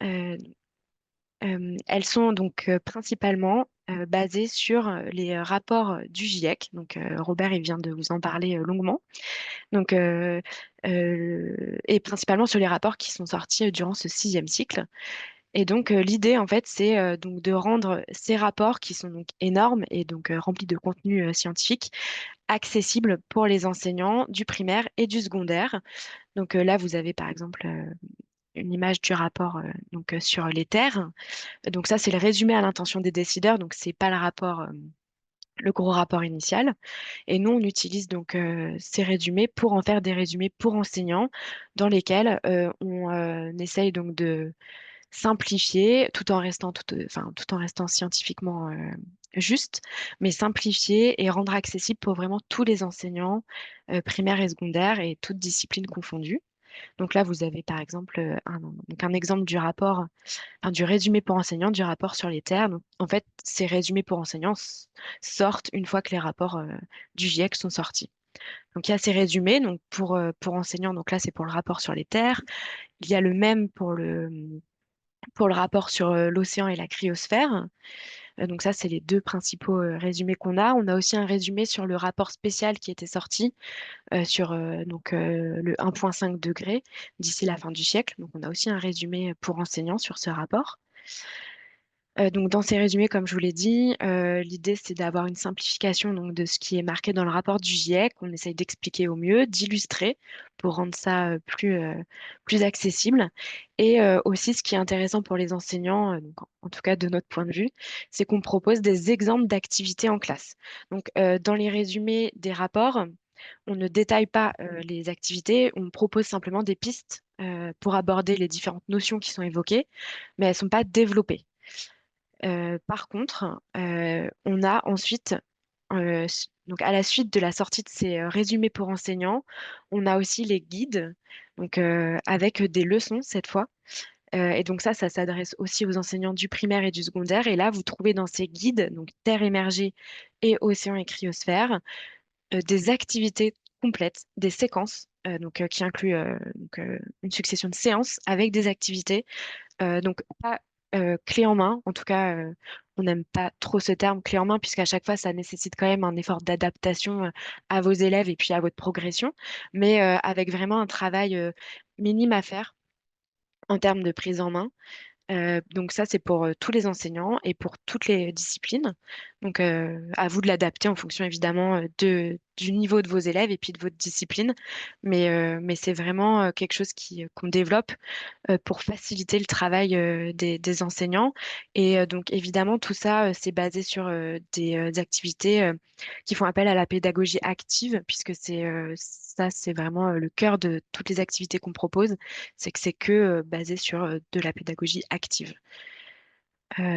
euh, elles sont donc principalement basées sur les rapports du GIEC. Donc, Robert, il vient de vous en parler longuement. Donc, et principalement sur les rapports qui sont sortis durant ce 6e cycle. Et donc, l'idée, en fait, c'est donc de rendre ces rapports, qui sont donc énormes et donc remplis de contenu scientifique, accessibles pour les enseignants du primaire et du secondaire. Donc là, vous avez par exemple une image du rapport sur les terres. Donc ça, c'est le résumé à l'intention des décideurs. Donc c'est pas le rapport, le gros rapport initial. Et nous, on utilise donc ces résumés pour en faire des résumés pour enseignants, dans lesquels on essaye donc de simplifier tout en restant scientifiquement juste, mais simplifier et rendre accessible pour vraiment tous les enseignants primaires et secondaires et toutes disciplines confondues. Donc là, vous avez par exemple un exemple du rapport, enfin, du résumé pour enseignants, du rapport sur les terres. Donc, en fait, ces résumés pour enseignants sortent une fois que les rapports du GIEC sont sortis. Donc il y a ces résumés donc pour enseignants. Donc là, c'est pour le rapport sur les terres. Il y a le même pour le rapport sur l'océan et la cryosphère. Donc ça, c'est les deux principaux résumés qu'on a. On a aussi un résumé sur le rapport spécial qui était sorti sur le 1,5 degré d'ici la fin du siècle. Donc on a aussi un résumé pour enseignants sur ce rapport. Donc dans ces résumés, comme je vous l'ai dit, l'idée c'est d'avoir une simplification donc, de ce qui est marqué dans le rapport du GIEC. On essaye d'expliquer au mieux, d'illustrer pour rendre ça plus accessible. Et aussi, ce qui est intéressant pour les enseignants, donc, en tout cas de notre point de vue, c'est qu'on propose des exemples d'activités en classe. Donc dans les résumés des rapports, on ne détaille pas les activités, on propose simplement des pistes pour aborder les différentes notions qui sont évoquées, mais elles ne sont pas développées. Par contre, on a ensuite, donc à la suite de la sortie de ces résumés pour enseignants, on a aussi les guides, donc avec des leçons cette fois. Et donc ça s'adresse aussi aux enseignants du primaire et du secondaire. Et là, vous trouvez dans ces guides, donc Terre émergée et Océan et Cryosphère, des activités complètes, des séquences, qui incluent une succession de séances avec des activités donc, pas clé en main. En tout cas, on n'aime pas trop ce terme clé en main, puisqu'à chaque fois, ça nécessite quand même un effort d'adaptation à vos élèves et puis à votre progression, mais avec vraiment un travail minime à faire en termes de prise en main. Donc ça, c'est pour tous les enseignants et pour toutes les disciplines. Donc à vous de l'adapter en fonction évidemment du niveau de vos élèves et puis de votre discipline. Mais c'est vraiment quelque chose qu'on développe pour faciliter le travail des enseignants. Et donc, évidemment, tout ça, c'est basé sur des activités qui font appel à la pédagogie active, puisque c'est vraiment le cœur de toutes les activités qu'on propose, c'est que c'est que basé sur de la pédagogie active.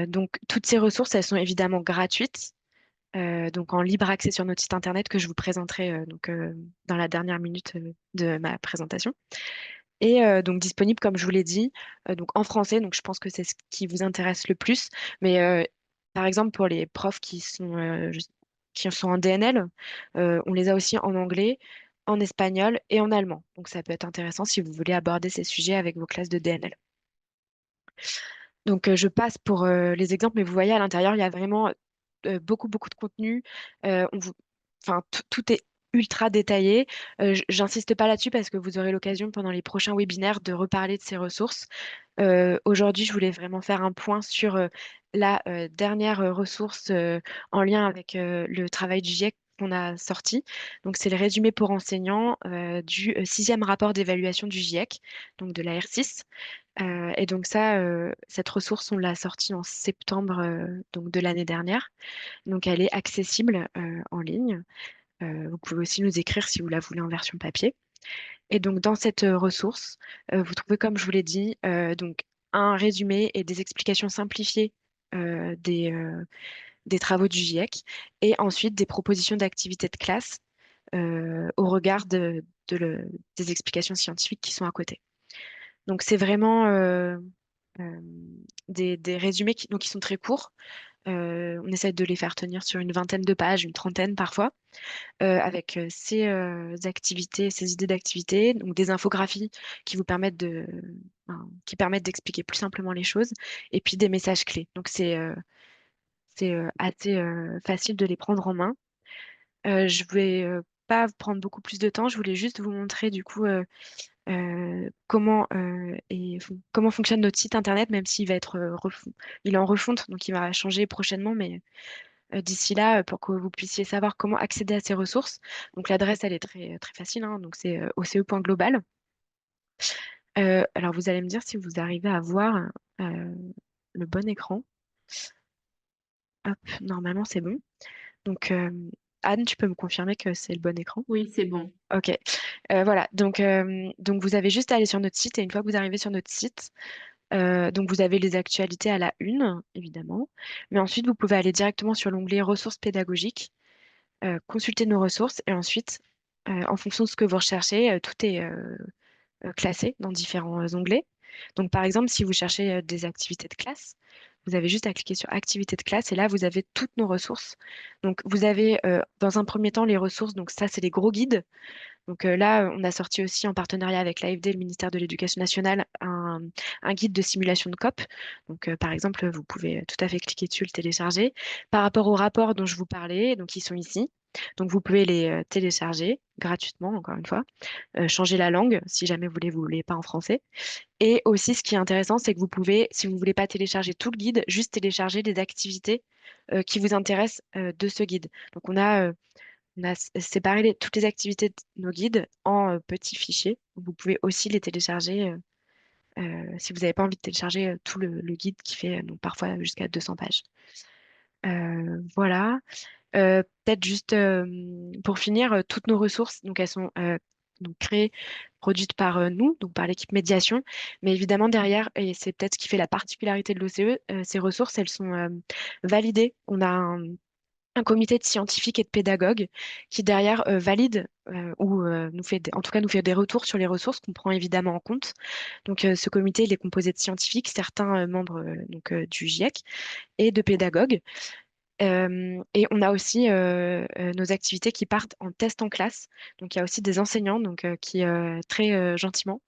Donc, toutes ces ressources, elles sont évidemment gratuites. Donc en libre accès sur notre site internet que je vous présenterai dans la dernière minute de ma présentation. Et donc disponible, comme je vous l'ai dit, donc en français. Donc je pense que c'est ce qui vous intéresse le plus. Mais Par exemple, pour les profs qui sont en DNL, on les a aussi en anglais, en espagnol et en allemand. Donc ça peut être intéressant si vous voulez aborder ces sujets avec vos classes de DNL. Donc je passe pour les exemples, mais vous voyez à l'intérieur, il y a vraiment beaucoup, beaucoup de contenu. On vous... Enfin, tout est ultra détaillé. J'insiste pas là-dessus parce que vous aurez l'occasion pendant les prochains webinaires de reparler de ces ressources. Aujourd'hui, je voulais vraiment faire un point sur la dernière ressource en lien avec le travail du GIEC qu'on a sorti. Donc, c'est le résumé pour enseignants du sixième rapport d'évaluation du GIEC, donc de la R6. Et donc ça, cette ressource, on l'a sortie en septembre donc de l'année dernière. Donc, elle est accessible en ligne. Vous pouvez aussi nous écrire si vous la voulez en version papier. Et donc, dans cette ressource, vous trouvez, comme je vous l'ai dit, donc un résumé et des explications simplifiées des travaux du GIEC, et ensuite des propositions d'activités de classe au regard des explications scientifiques qui sont à côté. Donc, c'est vraiment euh, des résumés qui sont très courts. On essaie de les faire tenir sur une vingtaine de pages, une trentaine parfois avec ces activités, ces idées d'activités, donc des infographies qui vous permettent qui permettent d'expliquer plus simplement les choses, et puis des messages clés. Donc c'est assez facile de les prendre en main. Je vais pas vous prendre beaucoup plus de temps. Je voulais juste vous montrer du coup comment fonctionne notre site internet, même s'il va être il est en refonte, donc il va changer prochainement, mais d'ici là, pour que vous puissiez savoir comment accéder à ces ressources. Donc l'adresse, elle est très, très facile, hein, donc c'est oce.global. Alors vous allez me dire si vous arrivez à voir euh, le bon écran. Hop, normalement c'est bon. Donc Anne, tu peux me confirmer que c'est le bon écran? Oui, c'est bon. Ok. Voilà, donc vous avez juste à aller sur notre site, et une fois que vous arrivez sur notre site, donc vous avez les actualités à la une, évidemment, mais ensuite vous pouvez aller directement sur l'onglet ressources pédagogiques, consulter nos ressources, et ensuite, en fonction de ce que vous recherchez, tout est classé dans différents onglets. Donc, par exemple, si vous cherchez des activités de classe, vous avez juste à cliquer sur activités de classe, et là, vous avez toutes nos ressources. Donc, vous avez dans un premier temps les ressources, donc ça, c'est les gros guides. Donc là, on a sorti aussi en partenariat avec l'AFD, le ministère de l'Éducation nationale, un guide de simulation de COP. Donc par exemple, vous pouvez tout à fait cliquer dessus, le télécharger. Par rapport aux rapports dont je vous parlais, donc ils sont ici. Donc vous pouvez les télécharger gratuitement, encore une fois. Changer la langue si jamais vous voulez pas en français. Et aussi, ce qui est intéressant, c'est que vous pouvez, si vous ne voulez pas télécharger tout le guide, juste télécharger les activités qui vous intéressent de ce guide. Donc on a séparé toutes les activités de nos guides en petits fichiers. Vous pouvez aussi les télécharger si vous n'avez pas envie de télécharger tout le guide qui fait donc parfois jusqu'à 200 pages. Voilà. Peut-être juste pour finir, toutes nos ressources, donc elles sont donc créées, produites par nous, donc par l'équipe médiation. Mais évidemment, derrière, et c'est peut-être ce qui fait la particularité de l'OCE, ces ressources, elles sont validées. On a un comité de scientifiques et de pédagogues qui derrière valide ou nous fait en tout cas nous fait des retours sur les ressources qu'on prend évidemment en compte. Donc ce comité il est composé de scientifiques, certains membres du GIEC et de pédagogues. Et on a aussi nos activités qui partent en test en classe. Donc il y a aussi des enseignants donc, qui très gentiment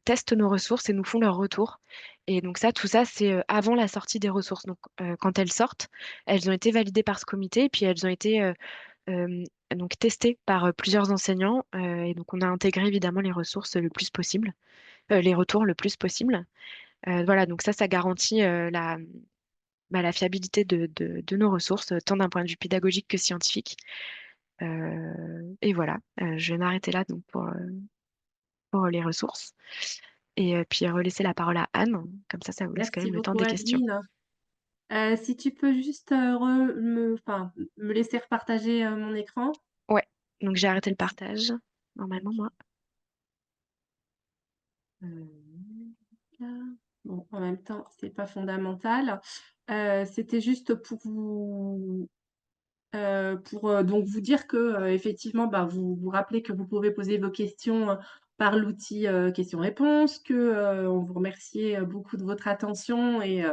testent nos ressources et nous font leur retour. Et donc ça, tout ça, c'est avant la sortie des ressources. Donc quand elles sortent, elles ont été validées par ce comité et puis elles ont été euh, donc testées par plusieurs enseignants. Et donc on a intégré évidemment les ressources le plus possible, les retours le plus possible. Voilà, donc ça garantit la fiabilité de nos ressources, tant d'un point de vue pédagogique que scientifique. Et voilà, je vais m'arrêter là donc pour les ressources. Et puis relaisser la parole à Anne, comme ça vous laisse quand Merci même le temps beaucoup, des questions. Adeline. Si tu peux juste enfin, me laisser repartager mon écran. Ouais, donc j'ai arrêté le Merci. partage, normalement, Ok. moi. Euh, là. Bon, en même temps, c'est pas fondamental. C'était juste pour vous donc vous dire que effectivement, bah, vous vous rappelez que vous pouvez poser vos questions par l'outil questions-réponses, on vous remercie beaucoup de votre attention et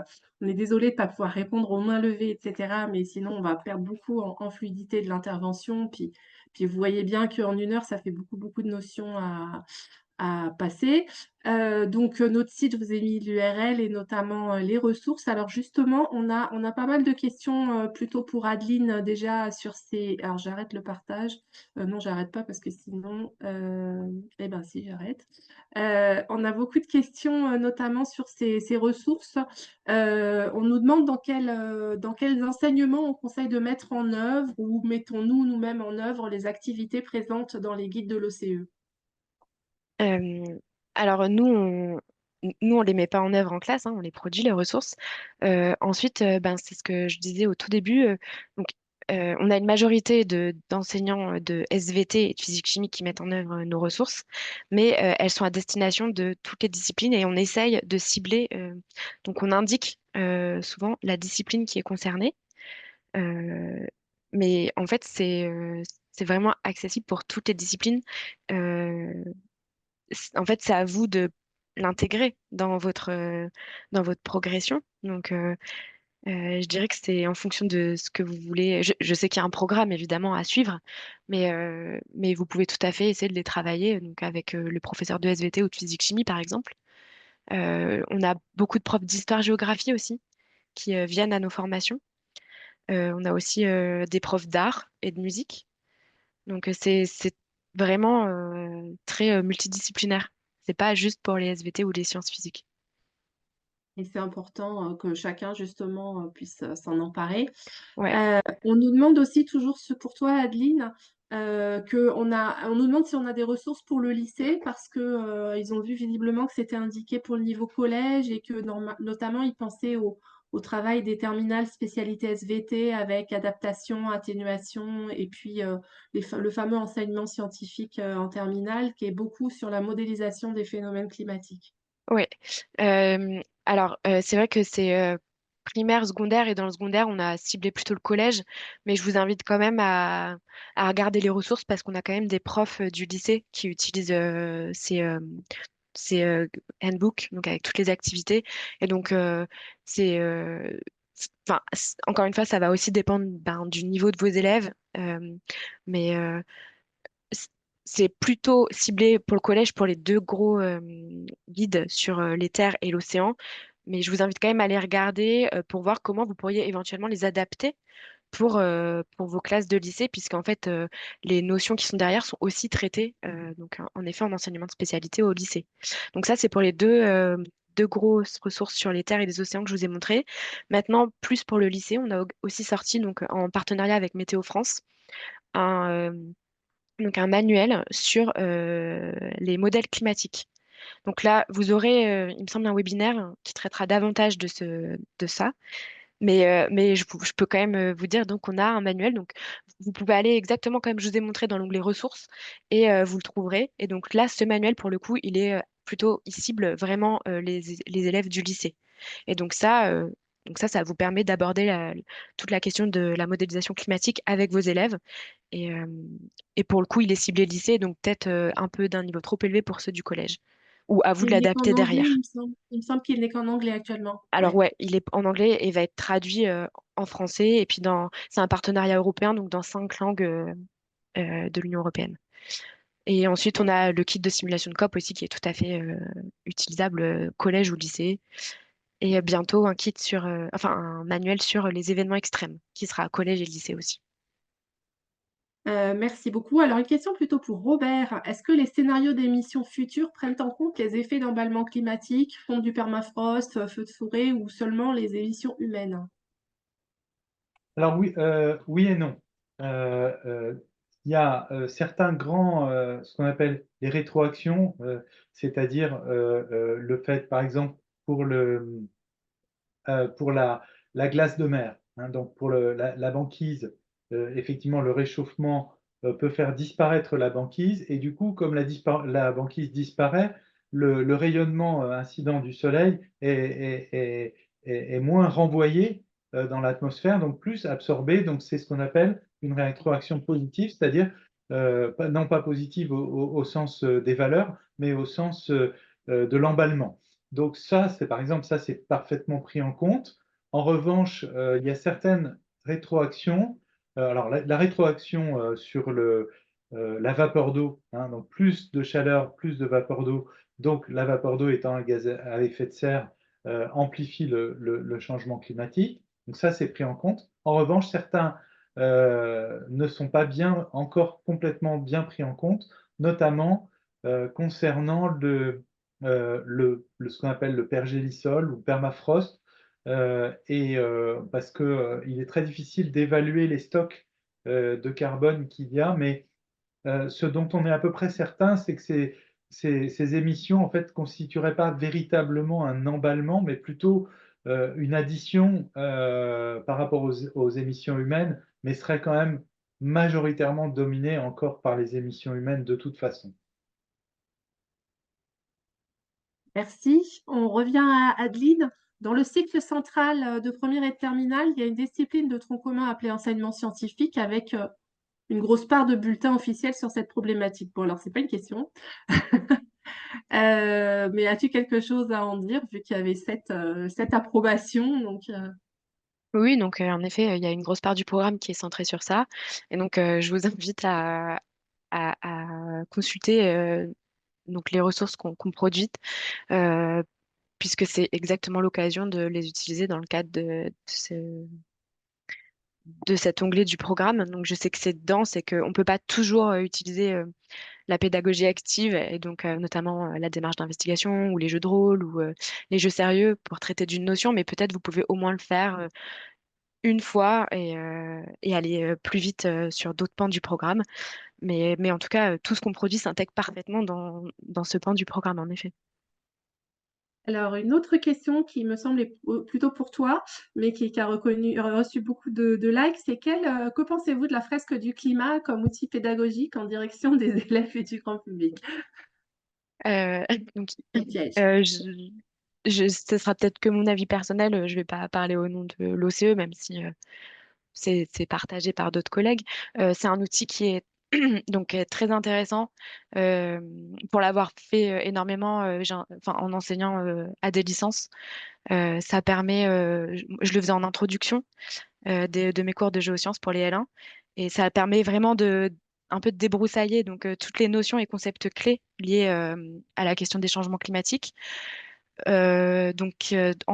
on est désolé de ne pas pouvoir répondre aux mains levées, etc. Mais sinon, on va perdre beaucoup en fluidité de l'intervention. Puis vous voyez bien qu'en 1 heure, ça fait beaucoup, beaucoup de notions à passer. Donc, notre site, je vous ai mis l'URL et notamment les ressources. Alors justement, on a pas mal de questions plutôt pour Adeline déjà sur ces... Alors j'arrête le partage. Non, j'arrête pas parce que sinon... Eh ben si, j'arrête. On a beaucoup de questions notamment sur ces ressources. On nous demande dans quels enseignements on conseille de mettre en œuvre ou mettons-nous nous-mêmes en œuvre les activités présentes dans les guides de l'OCE. Euh, alors nous, on les met pas en œuvre en classe, hein, on les produit, les ressources. Ensuite, ben, c'est ce que je disais au tout début. Donc, on a une majorité d'enseignants de SVT et de physique-chimie qui mettent en œuvre nos ressources, mais elles sont à destination de toutes les disciplines et on essaye de cibler. Donc, on indique souvent la discipline qui est concernée. Euh, mais en fait, c'est vraiment accessible pour toutes les disciplines. Euh, En fait, c'est à vous de l'intégrer dans votre progression. Donc, je dirais que c'est en fonction de ce que vous voulez. Je sais qu'il y a un programme évidemment à suivre, mais vous pouvez tout à fait essayer de les travailler donc avec le professeur de SVT ou de physique-chimie, par exemple. On a beaucoup de profs d'histoire-géographie aussi qui viennent à nos formations. On a aussi des profs d'art et de musique. Donc, c'est vraiment très multidisciplinaire. C'est pas juste pour les SVT ou les sciences physiques. Et c'est important que chacun, justement, puisse s'en emparer. Ouais, On nous demande aussi, toujours pour toi, Adeline, on nous demande si on a des ressources pour le lycée parce que ils ont vu visiblement que c'était indiqué pour le niveau collège et que notamment ils pensaient au travail des terminales spécialité SVT avec adaptation, atténuation et puis le fameux enseignement scientifique en terminale qui est beaucoup sur la modélisation des phénomènes climatiques. ouais. Alors, c'est vrai que c'est primaire, secondaire, et dans le secondaire, on a ciblé plutôt le collège, mais je vous invite quand même à regarder les ressources parce qu'on a quand même des profs du lycée qui utilisent ces handbooks, donc avec toutes les activités. Et donc, c'est, enfin, encore une fois, ça va aussi dépendre ben, du niveau de vos élèves, mais c- c'est plutôt ciblé pour le collège pour les deux gros guides sur les terres et l'océan. Mais je vous invite quand même à les regarder pour voir comment vous pourriez éventuellement les adapter pour vos classes de lycée, puisqu'en fait, les notions qui sont derrière sont aussi traitées, donc en effet, en enseignement de spécialité au lycée. Donc ça, c'est pour les deux grosses ressources sur les terres et les océans que je vous ai montrées. Maintenant, plus pour le lycée, on a aussi sorti, donc en partenariat avec Météo France, un, donc un manuel sur les modèles climatiques. Donc là, vous aurez, il me semble, un webinaire qui traitera davantage de ça. Mais je peux quand même vous dire, donc on a un manuel, donc vous pouvez aller exactement comme je vous ai montré dans l'onglet ressources et vous le trouverez. Et donc là, ce manuel, pour le coup, il est plutôt, il cible vraiment les élèves du lycée. Et ça vous permet d'aborder toute la question de la modélisation climatique avec vos élèves. Et, euh, et pour le coup, il est ciblé lycée, donc peut-être un peu d'un niveau trop élevé pour ceux du collège. Ou à vous de Il n'est qu'en l'adapter anglais, il derrière. me semble. Il me semble qu'il n'est qu'en anglais actuellement. Alors Ouais. ouais, il est en anglais et va être traduit en français. Et puis c'est un partenariat européen, donc dans 5 langues de l'Union européenne. Et ensuite, on a le kit de simulation de COP aussi qui est tout à fait utilisable collège ou lycée. Et bientôt enfin un manuel sur les événements extrêmes qui sera à collège et lycée aussi. Merci beaucoup. Alors, une question plutôt pour Robert. Est-ce que les scénarios d'émissions futures prennent en compte les effets d'emballement climatique, fonte du permafrost, feux de forêt ou seulement les émissions humaines? Alors oui, oui et non. Il y a certains grands, ce qu'on appelle les rétroactions, c'est-à-dire le fait, par exemple, pour pour la glace de mer, hein, donc pour la banquise, effectivement, le réchauffement peut faire disparaître la banquise, et du coup, comme la banquise disparaît, le rayonnement incident du soleil est moins renvoyé dans l'atmosphère, donc plus absorbé. Donc c'est ce qu'on appelle une rétroaction positive, c'est-à-dire non pas positive au sens des valeurs, mais au sens de l'emballement. Donc ça, c'est par exemple, ça c'est parfaitement pris en compte. En revanche, il y a certaines rétroactions. Alors la rétroaction sur la vapeur d'eau, hein, donc plus de chaleur, plus de vapeur d'eau. Donc la vapeur d'eau étant un gaz à effet de serre, amplifie le changement climatique. Donc ça, c'est pris en compte. En revanche, certains ne sont pas bien, encore complètement bien pris en compte, notamment concernant ce qu'on appelle le pergélisol ou permafrost, parce qu'il est très difficile d'évaluer les stocks de carbone qu'il y a, mais ce dont on est à peu près certain, c'est que ces émissions en fait constitueraient pas véritablement un emballement, mais plutôt une addition par rapport aux émissions humaines, mais seraient quand même majoritairement dominées encore par les émissions humaines de toute façon. Merci. On revient à Adeline. Dans le cycle central de première et de terminale, il y a une discipline de tronc commun appelée enseignement scientifique avec une grosse part de bulletins officiels sur cette problématique. Bon, alors, c'est pas une question, mais as-tu quelque chose à en dire vu qu'il y avait cette approbation Oui, donc en effet, il y a une grosse part du programme qui est centrée sur ça. Et donc, je vous invite à consulter donc les ressources qu'on produit, euh, puisque c'est exactement l'occasion de les utiliser dans le cadre de cet onglet du programme. Donc, je sais que c'est dense et qu'on ne peut pas toujours utiliser la pédagogie active, et donc notamment la démarche d'investigation ou les jeux de rôle ou les jeux sérieux pour traiter d'une notion, mais peut-être vous pouvez au moins le faire une fois et aller plus vite sur d'autres pans du programme. Mais en tout cas, tout ce qu'on produit s'intègre parfaitement dans ce pan du programme, en effet. Alors, une autre question qui me semble est plutôt pour toi, mais qui a reçu beaucoup de likes, c'est que pensez-vous de la fresque du climat comme outil pédagogique en direction des élèves et du grand public? Euh, donc, Un piège. ce sera peut-être que mon avis personnel. Je vais pas parler au nom de l'OCE, même si c'est partagé par d'autres collègues. C'est un outil qui est donc très intéressant euh, pour l'avoir fait énormément enfin, en enseignant à des licences. Ça permet, je le faisais en introduction de mes cours de géosciences pour les L1, et ça permet vraiment un peu de débroussailler donc toutes les notions et concepts clés liés à la question des changements climatiques. En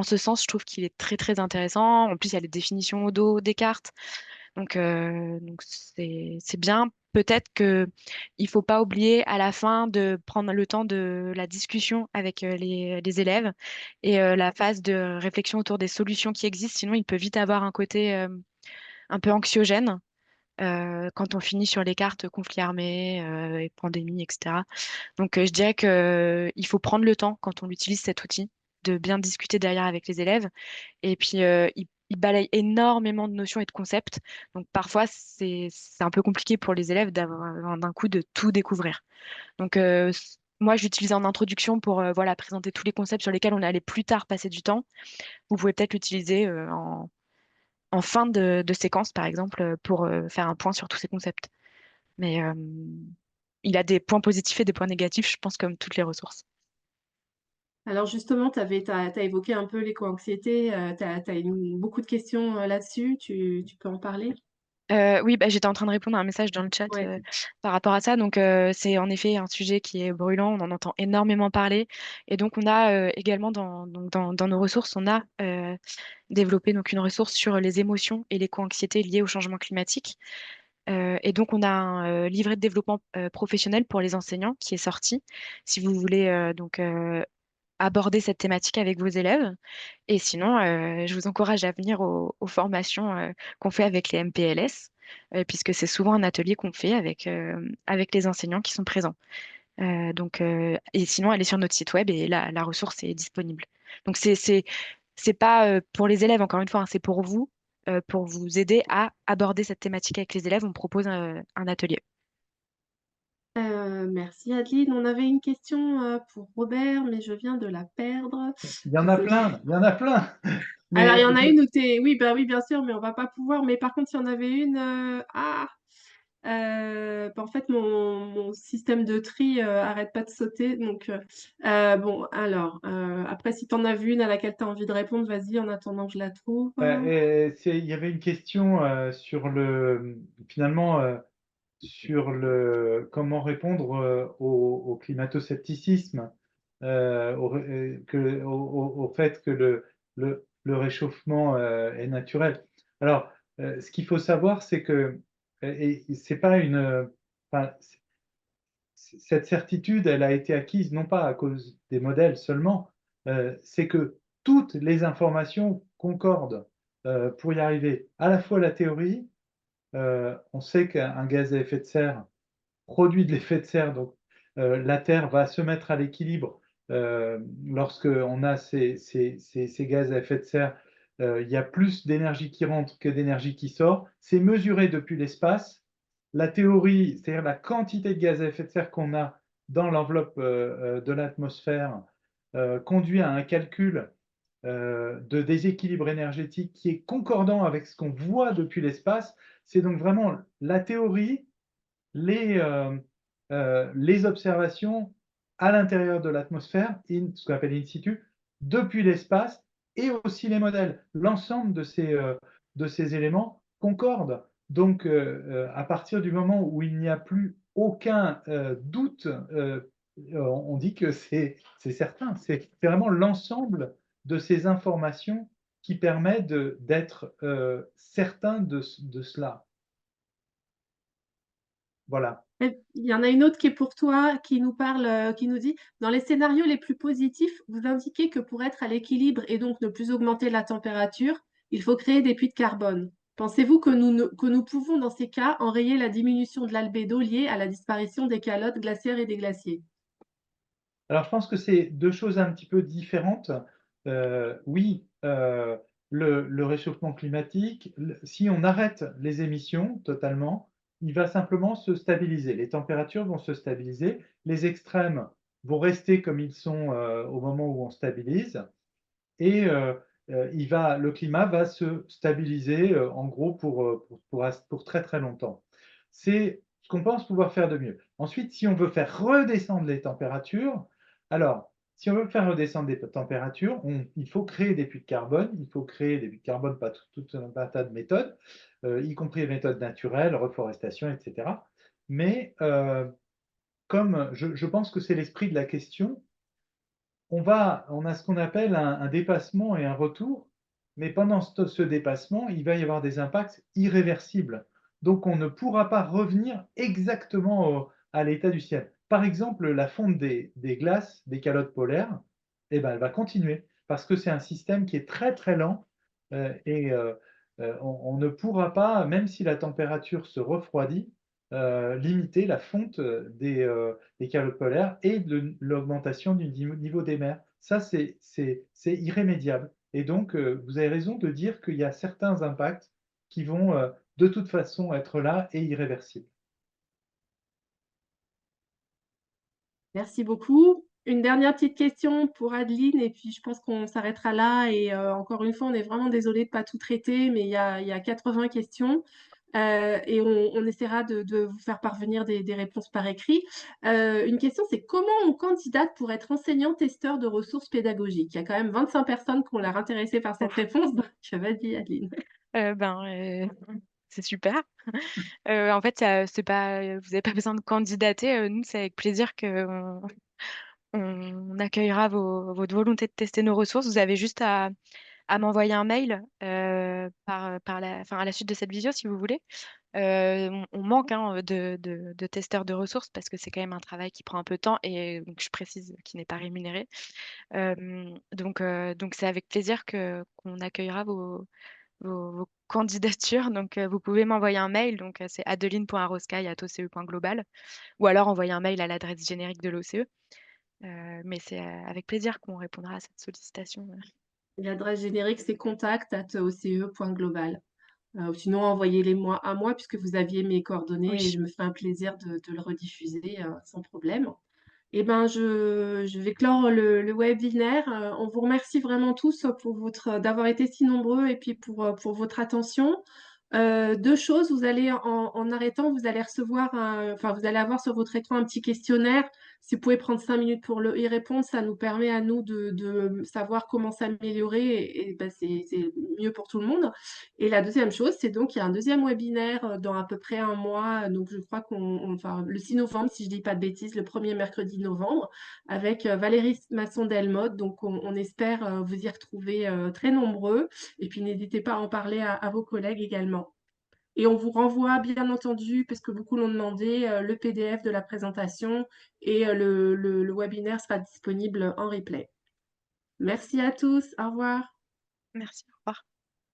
ce sens, je trouve qu'il est très très intéressant. En plus, il y a les définitions au dos des cartes. Donc c'est bien. Peut-être que il faut pas oublier à la fin de prendre le temps de la discussion avec les élèves et la phase de réflexion autour des solutions qui existent. Sinon, il peut vite avoir un côté un peu anxiogène quand on finit sur les cartes conflits armés et pandémie, etc. Donc, je dirais que, il faut prendre le temps quand on utilise cet outil de bien discuter derrière avec les élèves. Et puis, il balaye énormément de notions et de concepts. Donc, parfois, c'est un peu compliqué pour les élèves d'avoir d'un coup de tout découvrir. Donc, moi, je l'utilise en introduction pour voilà, présenter tous les concepts sur lesquels on allait plus tard passer du temps. Vous pouvez peut-être l'utiliser en fin de séquence, par exemple, pour faire un point sur tous ces concepts. Mais il a des points positifs et des points négatifs, je pense, comme toutes les ressources. Alors justement, tu as évoqué un peu l'éco-anxiété, tu as, beaucoup de questions là-dessus, tu peux en parler? Oui, bah, j'étais en train de répondre à un message dans le chat Ouais. par rapport à ça. Donc, c'est en effet un sujet qui est brûlant. On en entend énormément parler. Et donc, on a également dans nos ressources, on a développé donc une ressource sur les émotions et l'éco-anxiété liées au changement climatique. Et donc, on a un livret de développement professionnel pour les enseignants qui est sorti. Si vous voulez aborder cette thématique avec vos élèves. Et sinon, je vous encourage à venir aux formations qu'on fait avec les MPLS, puisque c'est souvent un atelier qu'on fait avec les enseignants qui sont présents. Et sinon, allez sur notre site web et la ressource est disponible. Donc, c'est pas pour les élèves, encore une fois, hein, c'est pour vous, pour vous aider à aborder cette thématique avec les élèves. On propose un atelier. Merci Adeline. On avait une question pour Robert, mais je viens de la perdre. Il y en a Désolée. plein, il y en a plein. Alors, il Mais y en a une où tu es... Oui, bah oui, bien sûr, mais on va pas pouvoir. Mais par contre, il y en avait une... Ah! En fait, mon système de tri arrête pas de sauter. Donc, bon, alors, après, si tu en as vu une à laquelle tu as envie de répondre, vas-y, en attendant que je la trouve. Il y avait une question sur finalement, sur comment répondre au climato-scepticisme, au fait que le réchauffement est naturel. Alors, ce qu'il faut savoir, c'est que et c'est pas enfin, cette certitude, elle a été acquise non pas à cause des modèles seulement, c'est que toutes les informations concordent pour y arriver. À la fois la théorie, on sait qu'un gaz à effet de serre produit de l'effet de serre, donc la Terre va se mettre à l'équilibre lorsqu'on a ces gaz à effet de serre. Il y a plus d'énergie qui rentre que d'énergie qui sort. C'est mesuré depuis l'espace. La théorie, c'est-à-dire la quantité de gaz à effet de serre qu'on a dans l'enveloppe de l'atmosphère, conduit à un calcul de déséquilibre énergétique qui est concordant avec ce qu'on voit depuis l'espace. C'est donc vraiment la théorie, les observations à l'intérieur de l'atmosphère, ce qu'on appelle in situ, depuis l'espace, et aussi les modèles. L'ensemble de ces éléments concordent. Donc, à partir du moment où il n'y a plus aucun doute, on dit que c'est certain. C'est vraiment l'ensemble de ces informations qui permet d'être certain de cela. Voilà. Et il y en a une autre qui est pour toi, qui nous parle, qui nous dit: «Dans les scénarios les plus positifs, vous indiquez que pour être à l'équilibre et donc ne plus augmenter la température, il faut créer des puits de carbone. Pensez-vous que nous pouvons, dans ces cas, enrayer la diminution de l'albédo liée à la disparition des calottes glaciaires et des glaciers?» Alors, je pense que c'est deux choses un petit peu différentes. Oui, le réchauffement climatique, si on arrête les émissions totalement, il va simplement se stabiliser. Les températures vont se stabiliser, les extrêmes vont rester comme ils sont au moment où on stabilise, et le climat va se stabiliser en gros pour très très longtemps. C'est ce qu'on pense pouvoir faire de mieux. Ensuite, si on veut faire redescendre les températures, alors si on veut faire redescendre les températures, il faut créer des puits de carbone, il faut créer des puits de carbone par tout un tas de méthodes, y compris les méthodes naturelles, reforestation, etc. Mais comme je pense que c'est l'esprit de la question, on a ce qu'on appelle un dépassement et un retour, mais pendant ce dépassement, il va y avoir des impacts irréversibles. Donc on ne pourra pas revenir exactement à l'état du ciel. Par exemple, la fonte des glaces, des calottes polaires, eh ben, elle va continuer parce que c'est un système qui est très très lent et on ne pourra pas, même si la température se refroidit, limiter la fonte des calottes polaires et de l'augmentation du niveau des mers. Ça, c'est irrémédiable. Et donc, vous avez raison de dire qu'il y a certains impacts qui vont de toute façon être là et irréversibles. Merci beaucoup. Une dernière petite question pour Adeline et puis je pense qu'on s'arrêtera là et encore une fois, on est vraiment désolé de ne pas tout traiter, mais il y a 80 questions et on essaiera de vous faire parvenir des réponses par écrit. Une question, c'est comment on candidate pour être enseignant-testeur de ressources pédagogiques? Il y a quand même 25 personnes qui ont l'air intéressées par cette réponse, donc vas-y Adeline. Ben, c'est super. En fait, c'est pas, vous n'avez pas besoin de candidater. Nous, c'est avec plaisir que on accueillera votre volonté de tester nos ressources. Vous avez juste à m'envoyer un mail à la suite de cette visio, si vous voulez. On manque hein, de testeurs de ressources parce que c'est quand même un travail qui prend un peu de temps et donc je précise qui n'est pas rémunéré. Donc c'est avec plaisir qu'on accueillera vos candidatures. Donc vous pouvez m'envoyer un mail. Donc c'est adeline.roscaille@oce.global ou alors envoyer un mail à l'adresse générique de l'OCE. Mais c'est avec plaisir qu'on répondra à cette sollicitation. L'adresse générique, c'est contact@oce.global. Sinon, envoyez-les-moi à moi puisque vous aviez mes coordonnées et Oui. je me ferai un plaisir de le rediffuser sans problème. Eh ben, je vais clore le webinaire. On vous remercie vraiment tous pour d'avoir été si nombreux et puis pour votre attention. Deux choses, vous allez en arrêtant, vous allez recevoir enfin vous allez avoir sur votre écran un petit questionnaire. Si vous pouvez prendre 5 minutes pour y répondre, ça nous permet à nous de savoir comment s'améliorer et ben, c'est mieux pour tout le monde. Et la deuxième chose, c'est donc il y a un deuxième webinaire dans à peu près un mois. Donc je crois enfin le 6 novembre, si je dis pas de bêtises, le premier mercredi de novembre, avec Valérie Masson-Delmotte. Donc on espère vous y retrouver très nombreux. Et puis n'hésitez pas à en parler à vos collègues également. Et on vous renvoie, bien entendu, parce que beaucoup l'ont demandé, le PDF de la présentation et le webinaire sera disponible en replay. Merci à tous. Au revoir. Merci, au revoir.